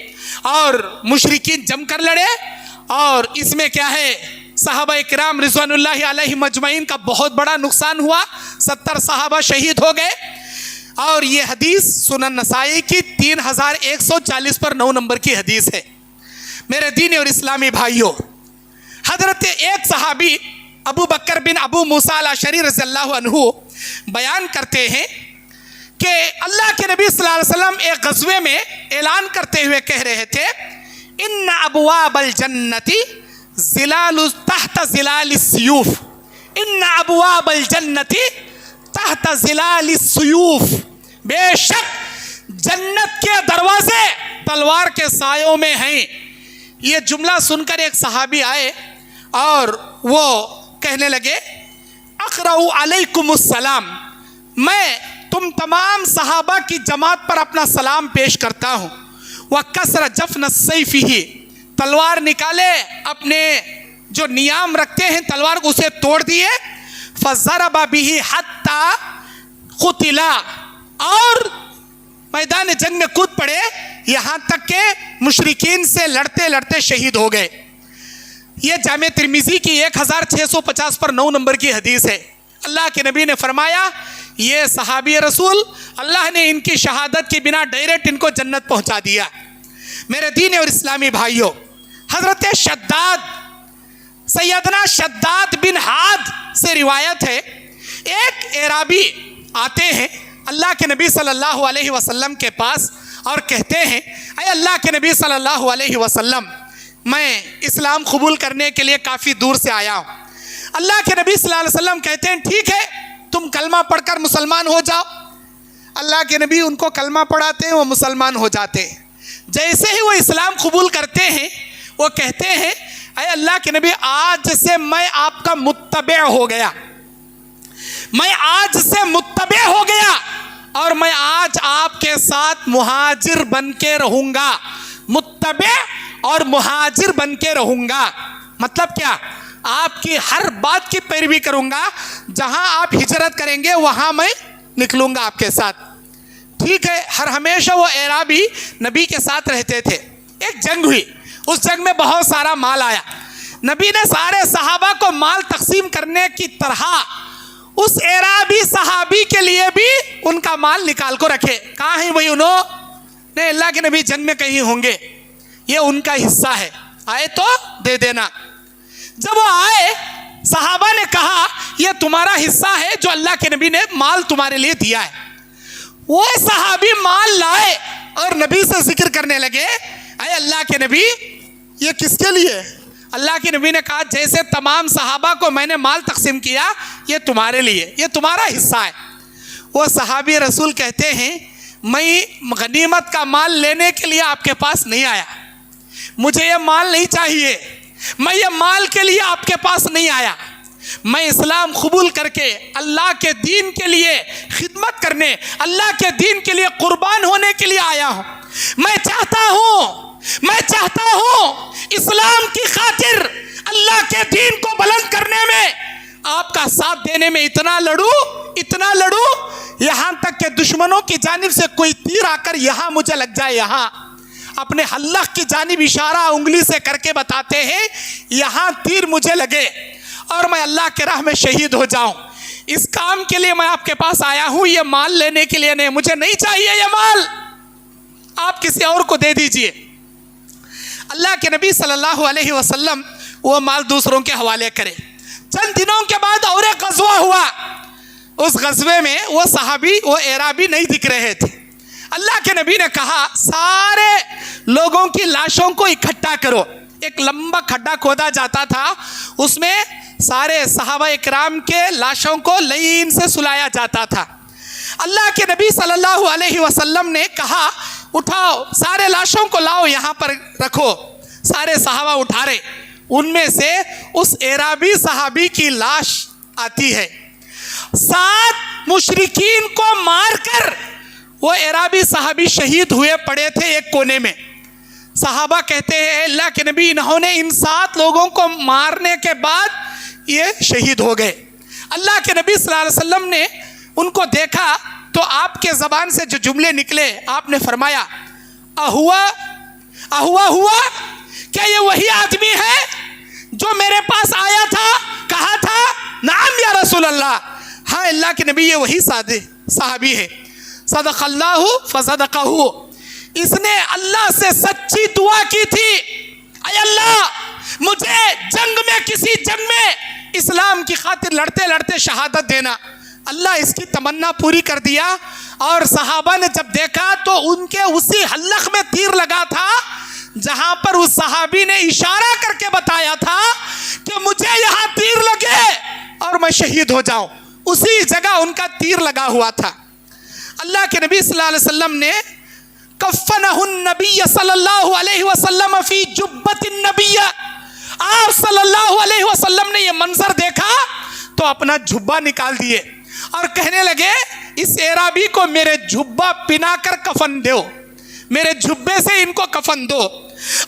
اور مشرکین جم کر لڑے. اور اس میں کیا ہے صحابہ کرام رضوان اللہ علیہ مجمعین کا بہت بڑا نقصان ہوا, 70 صحابہ شہید ہو گئے. اور یہ حدیث سنن نسائی کی 3140 پر 9 نمبر کی حدیث ہے. میرے دینی اور اسلامی بھائیوں, حضرت ایک صحابی ابو بکر بن ابو موسیٰ الاشعری رضی اللہ عنہ بیان کرتے ہیں کہ اللہ کے نبی صلی اللہ علیہ وسلم ایک غزوے میں اعلان کرتے ہوئے کہہ رہے تھے ان ابواب الجنت ظلال تحت ظلال السیوف, ان ابواب الجنت تحت ظلال السیوف, بے شک جنت کے دروازے تلوار کے سایوں میں ہیں. یہ جملہ سن کر ایک صحابی آئے اور وہ کہنے لگے اقرأ علیکم السلام, میں تم تمام صحابہ کی جماعت پر اپنا سلام پیش کرتا ہوں. وَكَسْرَ جَفْنَ السَّيْفِهِ, تلوار نکالے, اپنے جو نیام رکھتے ہیں تلوار کو اسے توڑ دیے. فَضَرَبَ بِهِ حَتَّى قُتِلَا, اور میدان جنگ میں کود پڑے یہاں تک کہ مشرکین سے لڑتے لڑتے شہید ہو گئے. یہ جامع ترمذی کی 1650 پر 9 نمبر کی حدیث ہے. اللہ کے نبی نے فرمایا یہ صحابی رسول اللہ نے ان کی شہادت کی بنا ڈائریکٹ ان کو جنت پہنچا دیا. میرے دین اور اسلامی بھائیوں, حضرت شداد سیدنا شداد بن ہاد سے روایت ہے, ایک اعرابی آتے ہیں اللہ کے نبی صلی اللہ علیہ وسلم کے پاس اور کہتے ہیں اے اللہ کے نبی صلی اللہ علیہ وسلم میں اسلام قبول کرنے کے لیے کافی دور سے آیا ہوں. اللہ کے نبی صلی اللہ علیہ وسلم کہتے ہیں ٹھیک ہے تم کلمہ پڑھ کر مسلمان ہو جاؤ. اللہ کے نبی ان کو کلمہ پڑھاتے ہیں, وہ مسلمان ہو جاتے ہیں. جیسے ہی وہ اسلام قبول کرتے ہیں وہ کہتے ہیں اے اللہ کے نبی آج سے میں آپ کا متبع ہو گیا, میں آج سے متبع ہو گیا اور میں آج آپ کے ساتھ مہاجر بن کے رہوں گا. متبع اور مہاجر بن کے رہوں گا مطلب کیا؟ آپ کی ہر بات کی پیروی کروں گا، جہاں آپ ہجرت کریں گے وہاں میں نکلوں گا آپ کے ساتھ. ٹھیک ہے. ہمیشہ وہ اعرابی نبی کے ساتھ رہتے تھے. ایک جنگ ہوئی، اس جنگ میں بہت سارا مال آیا. نبی نے سارے صحابہ کو مال تقسیم کرنے کی طرح اس اعرابی صحابی کے لیے بھی ان کا مال نکال کو رکھے. کہاں ہیں وہی؟ نہیں، اللہ کے نبی جنگ میں کہیں ہوں گے، یہ ان کا حصہ ہے، آئے تو دے دینا. جب وہ آئے صحابہ نے کہا یہ تمہارا حصہ ہے جو اللہ کے نبی نے مال تمہارے لیے دیا ہے. وہ صحابی مال لائے اور نبی سے ذکر کرنے لگے، اے اللہ کے نبی یہ کس کے لیے؟ اللہ کے نبی نے کہا جیسے تمام صحابہ کو میں نے مال تقسیم کیا، یہ تمہارے لیے، یہ تمہارا حصہ ہے. وہ صحابی رسول کہتے ہیں میں غنیمت کا مال لینے کے لیے آپ کے پاس نہیں آیا، مجھے یہ مال نہیں چاہیے، میں یہ مال کے لیے آپ کے پاس نہیں آیا، میں اسلام قبول کر کے اللہ کے دین کے لیے خدمت کرنے، اللہ کے دین کے لیے قربان ہونے کے لیے آیا ہوں. میں چاہتا ہوں اسلام کی خاطر اللہ کے دین کو بلند کرنے میں آپ کا ساتھ دینے میں اتنا لڑوں یہاں تک کہ دشمنوں کی جانب سے کوئی تیر آ کر یہاں مجھے لگ جائے. یہاں اپنے حلق کی جانب اشارہ انگلی سے کر کے بتاتے ہیں یہاں تیر مجھے لگے اور میں اللہ کے راہ میں شہید ہو جاؤں. اس کام کے لیے میں آپ کے پاس آیا ہوں، یہ مال لینے کے لیے نہیں، مجھے نہیں چاہیے یہ مال، آپ کسی اور کو دے دیجئے. اللہ کے نبی صلی اللہ علیہ وسلم وہ مال دوسروں کے حوالے کرے. چند دنوں کے بعد اور ایک غزوہ ہوا. اس غزوے میں وہ صحابی، وہ اعرابی نہیں دکھ رہے تھے. اللہ کے نبی نے کہا سارے لوگوں کی لاشوں کو اکٹھا کرو. ایک لمبا کھڈا کھودا جاتا تھا، اس میں سارے صحابہ اکرام کے لاشوں کو لائن سے سلایا جاتا تھا. اللہ کے نبی صلی اللہ علیہ وسلم نے کہا اٹھاؤ سارے لاشوں کو لاؤ یہاں پر رکھو. سارے صحابہ اٹھا رہے، ان میں سے اس اعرابی صحابی کی لاش آتی ہے. 7 مشرکین کو مار کر وہ اعرابی صحابی شہید ہوئے پڑے تھے ایک کونے میں. صحابہ کہتے ہیں اللہ کے نبی انہوں نے ان 7 لوگوں کو مارنے کے بعد یہ شہید ہو گئے. اللہ کے نبی صلی اللہ علیہ وسلم نے ان کو دیکھا تو آپ کے زبان سے جو جملے نکلے آپ نے فرمایا ہوا کیا یہ وہی آدمی ہے جو میرے پاس آیا تھا، کہا تھا نعم یا رسول اللہ، ہاں اللہ کے نبی یہ وہی صحابی ہے. صدق اللہ فصدقہ، اس نے اللہ سے سچی دعا کی تھی، اے اللہ مجھے کسی جنگ میں اسلام کی خاطر لڑتے لڑتے شہادت دینا. اللہ اس کی تمنا پوری کر دیا. اور صحابہ نے جب دیکھا تو ان کے اسی حلق میں تیر لگا تھا جہاں پر اس صحابی نے اشارہ کر کے بتایا تھا کہ مجھے یہاں تیر لگے اور میں شہید ہو جاؤں، اسی جگہ ان کا تیر لگا ہوا تھا. اللہ کے نبی صلی اللہ علیہ وسلم نے کفنہ النبی صلی اللہ علیہ وسلم فی جبۃ النبی، آپ صلی اللہ علیہ وسلم نے یہ منظر دیکھا تو اپنا جھبا نکال دیے اور کہنے لگے اس اعرابی کو میرے جھبا پنا کر کفن دو، میرے جھبے سے ان کو کفن دو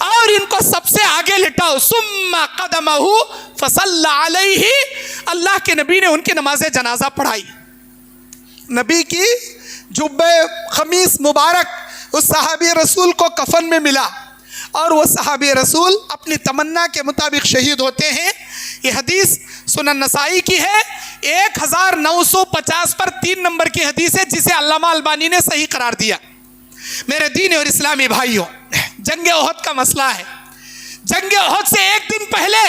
اور ان کو سب سے آگے لٹاؤ. ثم قدمہ فصلی علیہ، اللہ کے نبی نے ان کی نماز جنازہ پڑھائی. نبی کی جبے خمیس مبارک اس صحابی رسول کو کفن میں ملا اور وہ صحابی رسول اپنی تمنا کے مطابق شہید ہوتے ہیں. یہ حدیث سنن نسائی کی ہے، 1950 پر 3 نمبر کی حدیث ہے جسے علامہ البانی نے صحیح قرار دیا. میرے دین اور اسلامی بھائیوں، جنگ احد کا مسئلہ ہے. جنگ احد سے ایک دن پہلے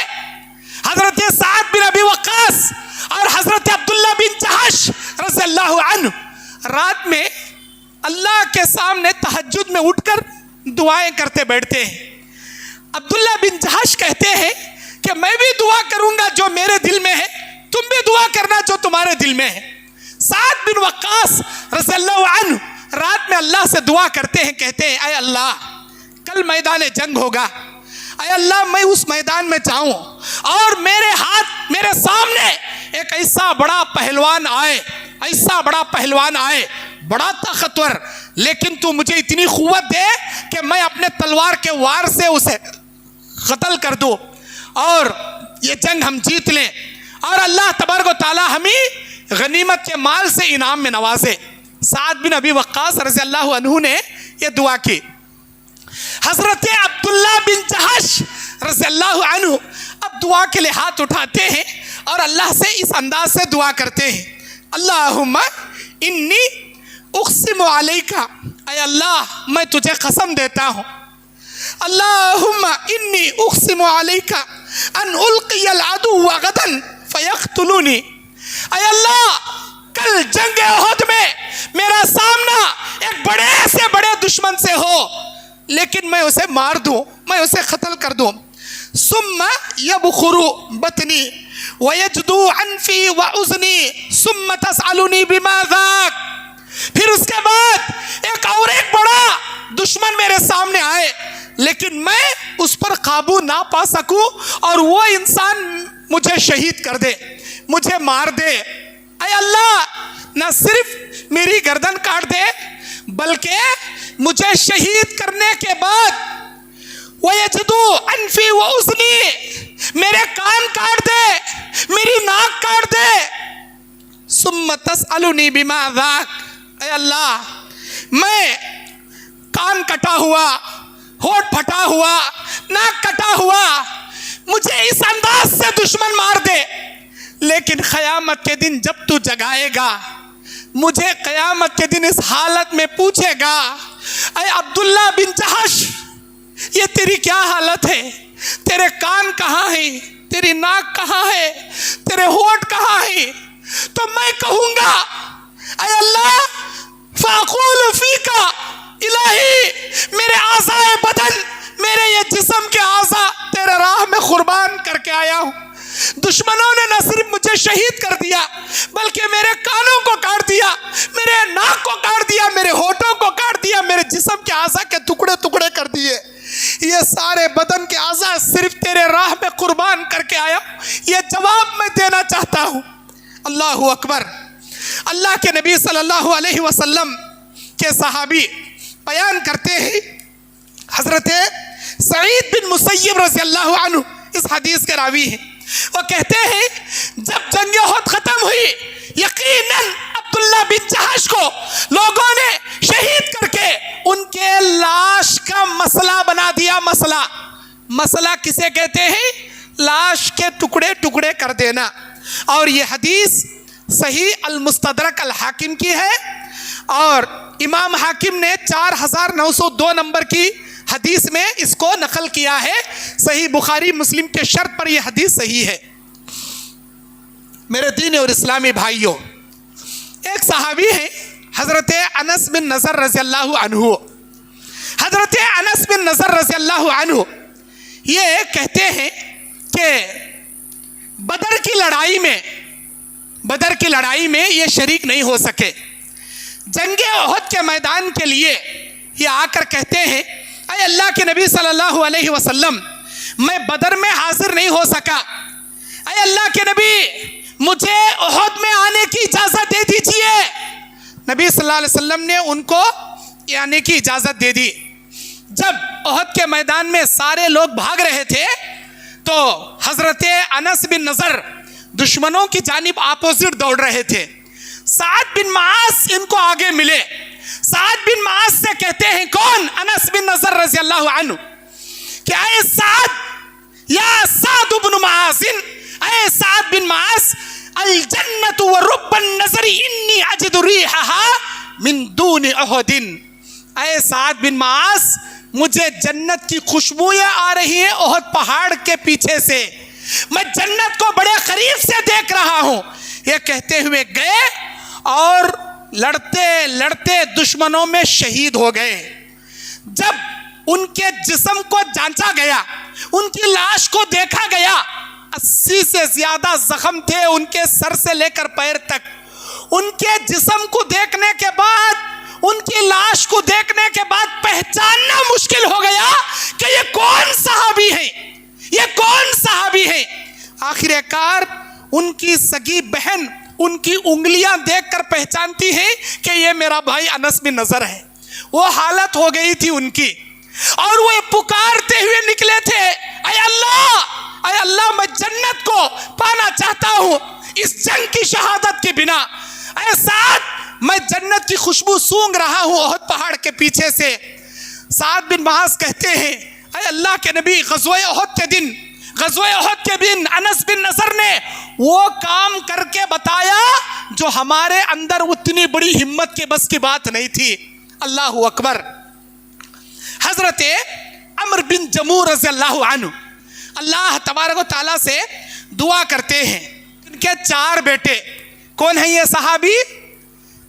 حضرت سعد بن ابی وقاص اور حضرت عبداللہ بن جہش رضی اللہ عنہ رات میں اللہ کے سامنے تہجد میں اٹھ کر دعائیں کرتے بیٹھتے ہیں. عبداللہ بن جہش کہتے ہیں کہ میں بھی دعا کروں گا جو میرے دل میں ہے، تم بھی دعا کرنا جو تمہارے دل میں ہے. سعد بن وقاص رضی اللہ عنہ رات میں اللہ سے دعا کرتے ہیں، کہتے ہیں اے اللہ کل میدان جنگ ہوگا، اے اللہ میں اس میدان میں جاؤں اور میرے سامنے ایک ایسا بڑا پہلوان آئے، بڑا طاقتور، لیکن تو مجھے اتنی قوت دے کہ میں اپنے تلوار کے وار سے اسے قتل کر دوں اور یہ جنگ ہم جیت لیں اور اللہ تبارک و تعالی ہمیں غنیمت کے مال سے انعام میں نوازے۔ سعد بن ابی وقاص رضی اللہ عنہ نے یہ دعا کی۔ حضرت عبداللہ بن جہش رضی اللہ عنہ اب دعا کے لیے ہاتھ اٹھاتے ہیں اور اللہ سے اس انداز سے دعا کرتے ہیں، اللہم انی اقسم علیک، اے اللہ میں تجھے قسم دیتا ہوں، اللہم انی اقسم علیک ان القی العدو غدا فیقتلونی، اے اللہ کل جنگ احد میں میرا سامنا ایک بڑے سے بڑے دشمن سے ہو لیکن میں اسے مار دوں، میں اسے قتل کر دوں، ثم یبخر بطنی ویجدو عنفی واذنی ثم تسألنی بما ذاک، پھر اس کے بعد ایک بڑا دشمن میرے سامنے آئے لیکن میں اس پر قابو نہ پا سکوں اور وہ انسان مجھے شہید کر دے، مجھے مار دے، اے اللہ نہ صرف میری گردن کاٹ دے بلکہ مجھے شہید کرنے کے بعد وَيَجْدُوا أَنْفِي وَأُذْنِي میرے کان کاٹ دے، میری ناک کاٹ دے، ثُمَّ تَسْأَلُنِي بِمَا ذَاكَ، اے اللہ میں کان کٹا ہوا، ہونٹ پھٹا ہوا، ناک کٹا ہوا، مجھے اس انداز سے دشمن مار دے لیکن قیامت کے دن جب تو جگائے گا مجھے قیامت کے دن اس حالت میں پوچھے گا، اے عبداللہ بن جہش یہ تیری کیا حالت ہے، تیرے کان کہاں ہیں، تیری ناک کہاں ہے، تیرے ہونٹ کہاں ہیں، تو میں کہوں گا اے اللہ فاقول فیکا الہی میرے اعضائے بدن، میرے یہ جسم کے اعضاء تیرے راہ میں قربان کر کے آیا ہوں، دشمنوں نے نہ صرف مجھے شہید کر دیا بلکہ میرے کانوں کو کاٹ دیا، میرے ناک کو کاٹ دیا، میرے ہونٹوں کو کاٹ دیا، میرے جسم کے اعضاء کے ٹکڑے ٹکڑے کر دیے، یہ سارے بدن کے اعضاء صرف تیرے راہ میں قربان کر کے آیا ہوں، یہ جواب میں دینا چاہتا ہوں۔ اللہ اکبر۔ اللہ کے نبی صلی اللہ علیہ وسلم کے صحابی بیان کرتے ہیں، حضرت سعید بن مسیب رضی اللہ عنہ اس حدیث کے راوی ہیں، وہ کہتے ہیں جب جنگ احد ختم ہوئی یقیناً عبداللہ بن جہش کو لوگوں نے شہید کر کے ان کے لاش کا مسئلہ بنا دیا۔ مسئلہ کسے کہتے ہیں؟ لاش کے ٹکڑے ٹکڑے کر دینا، اور یہ حدیث صحیح المستدرک الحاکم کی ہے اور امام حاکم نے 4902 نمبر کی حدیث میں اس کو نقل کیا ہے، صحیح بخاری مسلم کے شرط پر یہ حدیث صحیح ہے۔ میرے دین اور اسلامی بھائیوں، ایک صحابی ہیں حضرت انس بن نضر رضی اللہ عنہ، حضرت انس بن نضر رضی اللہ عنہ یہ کہتے ہیں کہ بدر کی لڑائی میں یہ شریک نہیں ہو سکے، جنگ احد کے میدان کے لیے یہ آ کر کہتے ہیں اے اللہ کے نبی صلی اللہ علیہ وسلم میں بدر میں حاضر نہیں ہو سکا، اے اللہ کے نبی مجھے احد میں آنے کی اجازت دے دیجئے۔ نبی صلی اللہ علیہ وسلم نے ان کو آنے کی اجازت دے دی۔ جب احد کے میدان میں سارے لوگ بھاگ رہے تھے تو حضرت انس بن نضر دشمنوں کی جانب اپوزٹ دوڑ رہے تھے، سعد بن معاذ ان کو آگے ملے، سعد بن معاذ سے کہتے ہیں کون؟ انس بن نضر رضی اللہ عنہ کہ اے سعد یا سعد بن معاذ، اے سعد بن معاذ الجنت ورب النظر انی اجد ریحها من دون احد، اے سعد بن معاذ مجھے جنت کی خوشبوئیں آ رہی ہیں احد پہاڑ کے پیچھے سے، میں جنت کو بڑے قریب سے دیکھ رہا ہوں۔ یہ کہتے ہوئے گئے اور لڑتے لڑتے دشمنوں میں شہید ہو گئے۔ جب ان کے جسم کو جانچا گیا، ان کی لاش کو دیکھا گیا، 80 سے زیادہ زخم تھے ان کے سر سے لے کر پیر تک۔ ان کے جسم کو دیکھنے کے بعد، ان کی لاش کو دیکھنے کے بعد پہچاننا مشکل ہو گیا کہ یہ کون صحابی ہیں، یہ کون صحابی ہیں۔ آخر کار ان کی سگی بہن ان کی انگلیاں دیکھ کر پہچانتی ہے کہ یہ میرا بھائی انس بن نضر ہے۔ وہ حالت ہو گئی تھی ان کی، اور وہ پکارتے ہوئے نکلے تھے اے اللہ اے اللہ میں جنت کو پانا چاہتا ہوں اس جنگ کی شہادت کے بنا. اے سعد میں جنت کی خوشبو سونگ رہا ہوں احد پہاڑ کے پیچھے سے. سعد بن معاذ کہتے ہیں اے اللہ کے نبی غزوہ احد کے دن انس بن نصر نے وہ کام کر کے بتایا جو ہمارے اندر اتنی بڑی ہمت کے بس کی بات نہیں تھی. اللہ اکبر. حضرت عمر بن جموح رضی اللہ عنہ اللہ تبارک و تعالیٰ سے دعا کرتے ہیں. ان کے 4 بیٹے. کون ہیں یہ صحابی؟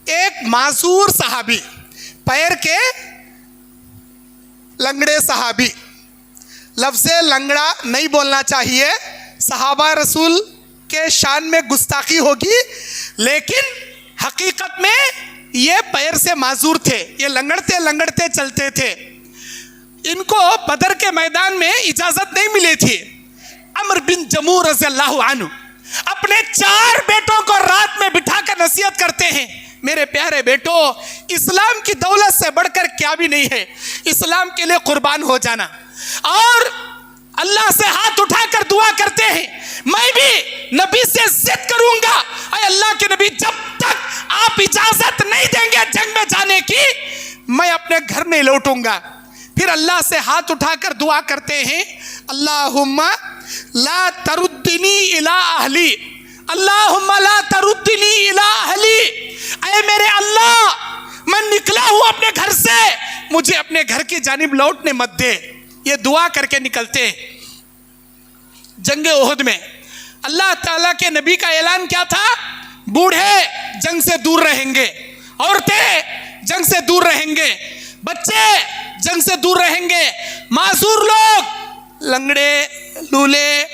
ایک معذور صحابی, پیر کے لنگڑے صحابی. لفظ لنگڑا نہیں بولنا چاہیے, صحابہ رسول کے شان میں گستاخی ہوگی, لیکن حقیقت میں یہ پیر سے معذور تھے, یہ لنگڑتے لنگڑتے چلتے تھے. ان کو بدر کے میدان میں اجازت نہیں ملی تھی. عمر بن جموح رضی اللہ عنہ اپنے 4 بیٹوں کو رات میں بٹھا کر نصیحت کرتے ہیں, میرے پیارے بیٹو, اسلام کی دولت سے بڑھ کر کیا بھی نہیں ہے, اسلام کے لیے قربان ہو جانا. اور اللہ سے ہاتھ اٹھا کر دعا کرتے ہیں, میں بھی نبی سے ضد کروں گا, اے اللہ کے نبی جب تک آپ اجازت نہیں دیں گے جنگ میں جانے کی میں اپنے گھر نہیں لوٹوں گا. پھر اللہ سے ہاتھ اٹھا کر دعا کرتے ہیں, اللہم لا تردنی الی اہلی, اللہم لا تردنی الی اہلی, اے میرے اللہ میں نکلا ہوں اپنے گھر سے, مجھے اپنے گھر کی جانب لوٹنے مت دے. یہ دعا کر کے نکلتے ہیں. جنگ احد میں اللہ تعالیٰ کے نبی کا اعلان کیا تھا؟ بوڑھے جنگ سے دور رہیں گے, عورتیں جنگ سے دور رہیں گے, بچے جنگ سے دور رہیں گے, معذور لوگ, لنگڑے لولے,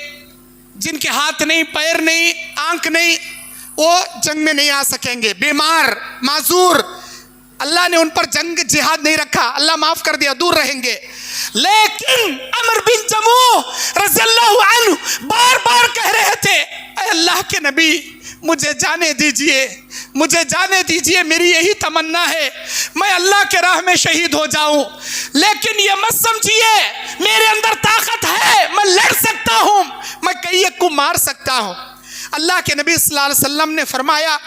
جن کے ہاتھ نہیں, پیر نہیں, آنکھ نہیں, وہ جنگ میں نہیں آ سکیں گے. بیمار, معذور, اللہ نے ان پر جنگ جہاد نہیں رکھا, اللہ معاف کر دیا, دور رہیں گے. لیکن عمر بن جموح رضی اللہ عنہ بار بار کہہ رہے تھے, اے اللہ کے نبی مجھے جانے دیجئے, مجھے جانے دیجئے, میری یہی تمنا ہے میں اللہ کے راہ میں شہید ہو جاؤں. لیکن یہ مت سمجھیے میرے اندر طاقت ہے, میں لڑ سکتا ہوں, میں کئی ایک کو مار سکتا ہوں. اللہ کے نبی صلی اللہ علیہ وسلم نے فرمایا,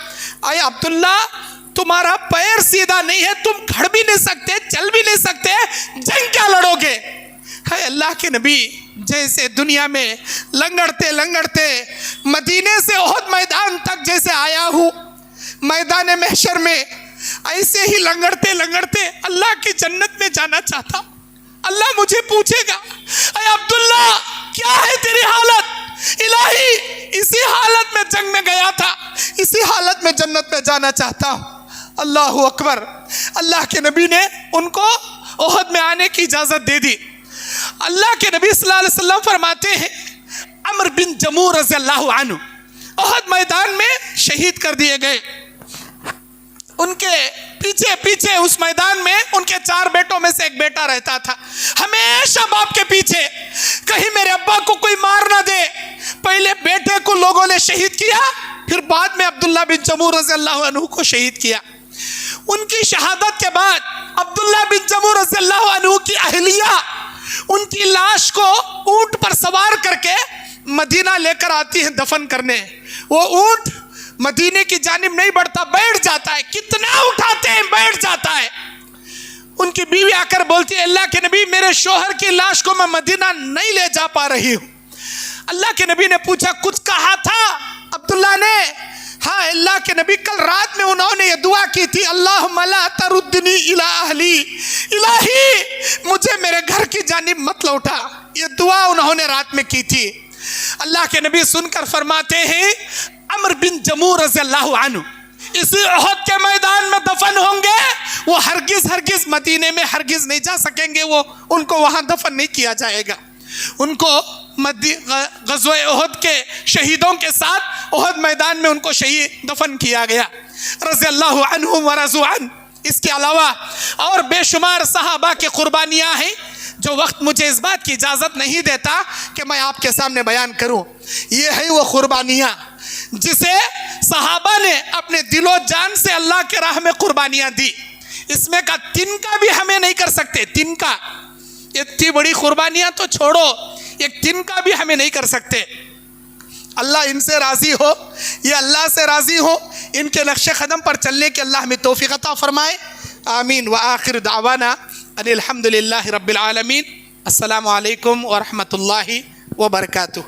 اے عبداللہ تمہارا پیر سیدھا نہیں ہے, تم کھڑ بھی نہیں سکتے, چل بھی نہیں سکتے, جنگ کیا لڑو گے؟ اے اللہ کے نبی جیسے دنیا میں لنگڑتے لنگڑتے مدینے سے احد میدان تک جیسے آیا ہوں, میدان محشر میں ایسے ہی لنگڑتے لنگڑتے اللہ کی جنت میں جانا چاہتا. اللہ مجھے پوچھے گا, اے عبداللہ کیا ہے تیری حالت؟ الہی اسی حالت میں جنگ میں گیا تھا, اسی حالت میں جنت میں جانا چاہتا ہوں. اللہ اکبر. اللہ کے نبی نے ان کو احد میں آنے کی اجازت دے دی. اللہ کے نبی صلی اللہ علیہ وسلم فرماتے ہیں, عمر بن جموح رضی اللہ عنہ احد میدان میں شہید کر دیے گئے. ان کے پیچھے پیچھے اس میدان میں ان کے 4 بیٹوں میں سے ایک بیٹا رہتا تھا, ہمیشہ باپ کے پیچھے, کہیں میرے ابا کو کوئی مار نہ دے. پہلے بیٹے کو لوگوں نے شہید کیا, پھر بعد میں عبداللہ بن جموح رضی اللہ عنہ کو شہید کیا. ان کی شہادت کے بعد عبداللہ بن جموح رضی اللہ عنہ کی اہلیہ ان کی لاش کو اونٹ پر سوار کر کے مدینہ لے کر آتی ہیں دفن کرنے. وہ اونٹ مدینے کی جانب نہیں بڑھتا, بیٹھ جاتا ہے, کتنا اٹھاتے ہیں بیٹھ جاتا ہے. ان کی بیوی آ کر بولتی ہے, اللہ کے نبی میرے شوہر کی لاش کو میں مدینہ نہیں لے جا پا رہی ہوں. اللہ کے نبی نے پوچھا کچھ کہا تھا؟ عبداللہ نے, ہاں اللہ کے نبی کل رات میں انہوں نے یہ دعا کی تھی, اللہم لا تردنی الی اہلی, الہی مجھے میرے گھر کی جانب مت لوٹا. یہ دعا انہوں نے رات میں کی تھی. اللہ کے نبی سن کر فرماتے ہیں, عمر بن جموح رضی اللہ عنہ اسی احد کے میدان میں دفن ہوں گے, وہ ہرگز مدینے میں ہرگز نہیں جا سکیں گے, وہ ان کو وہاں دفن نہیں کیا جائے گا. ان کو غزوہ احد کے شہیدوں کے ساتھ احد میدان میں ان کو شہید دفن کیا گیا رضی اللہ عنہم ورضوا عنہ. اس کے علاوہ اور بے شمار صحابہ کی قربانیاں ہیں جو وقت مجھے اس بات کی اجازت نہیں دیتا کہ میں آپ کے سامنے بیان کروں. یہ ہے وہ قربانیاں جسے صحابہ نے اپنے دل و جان سے اللہ کے راہ میں قربانیاں دی. اس میں کا تن کا بھی ہمیں نہیں کر سکتے, تن کا اتنی بڑی قربانیاں تو چھوڑو, ایک تنکا بھی ہمیں نہیں کر سکتے. اللہ ان سے راضی ہو, یہ اللہ سے راضی ہو, ان کے نقش قدم پر چلنے کے اللہ ہمیں توفیق عطا فرمائے. آمین. وآخر دعوانا ان الحمد للہ رب العالمین. السلام علیکم ورحمۃ اللہ وبرکاتہ.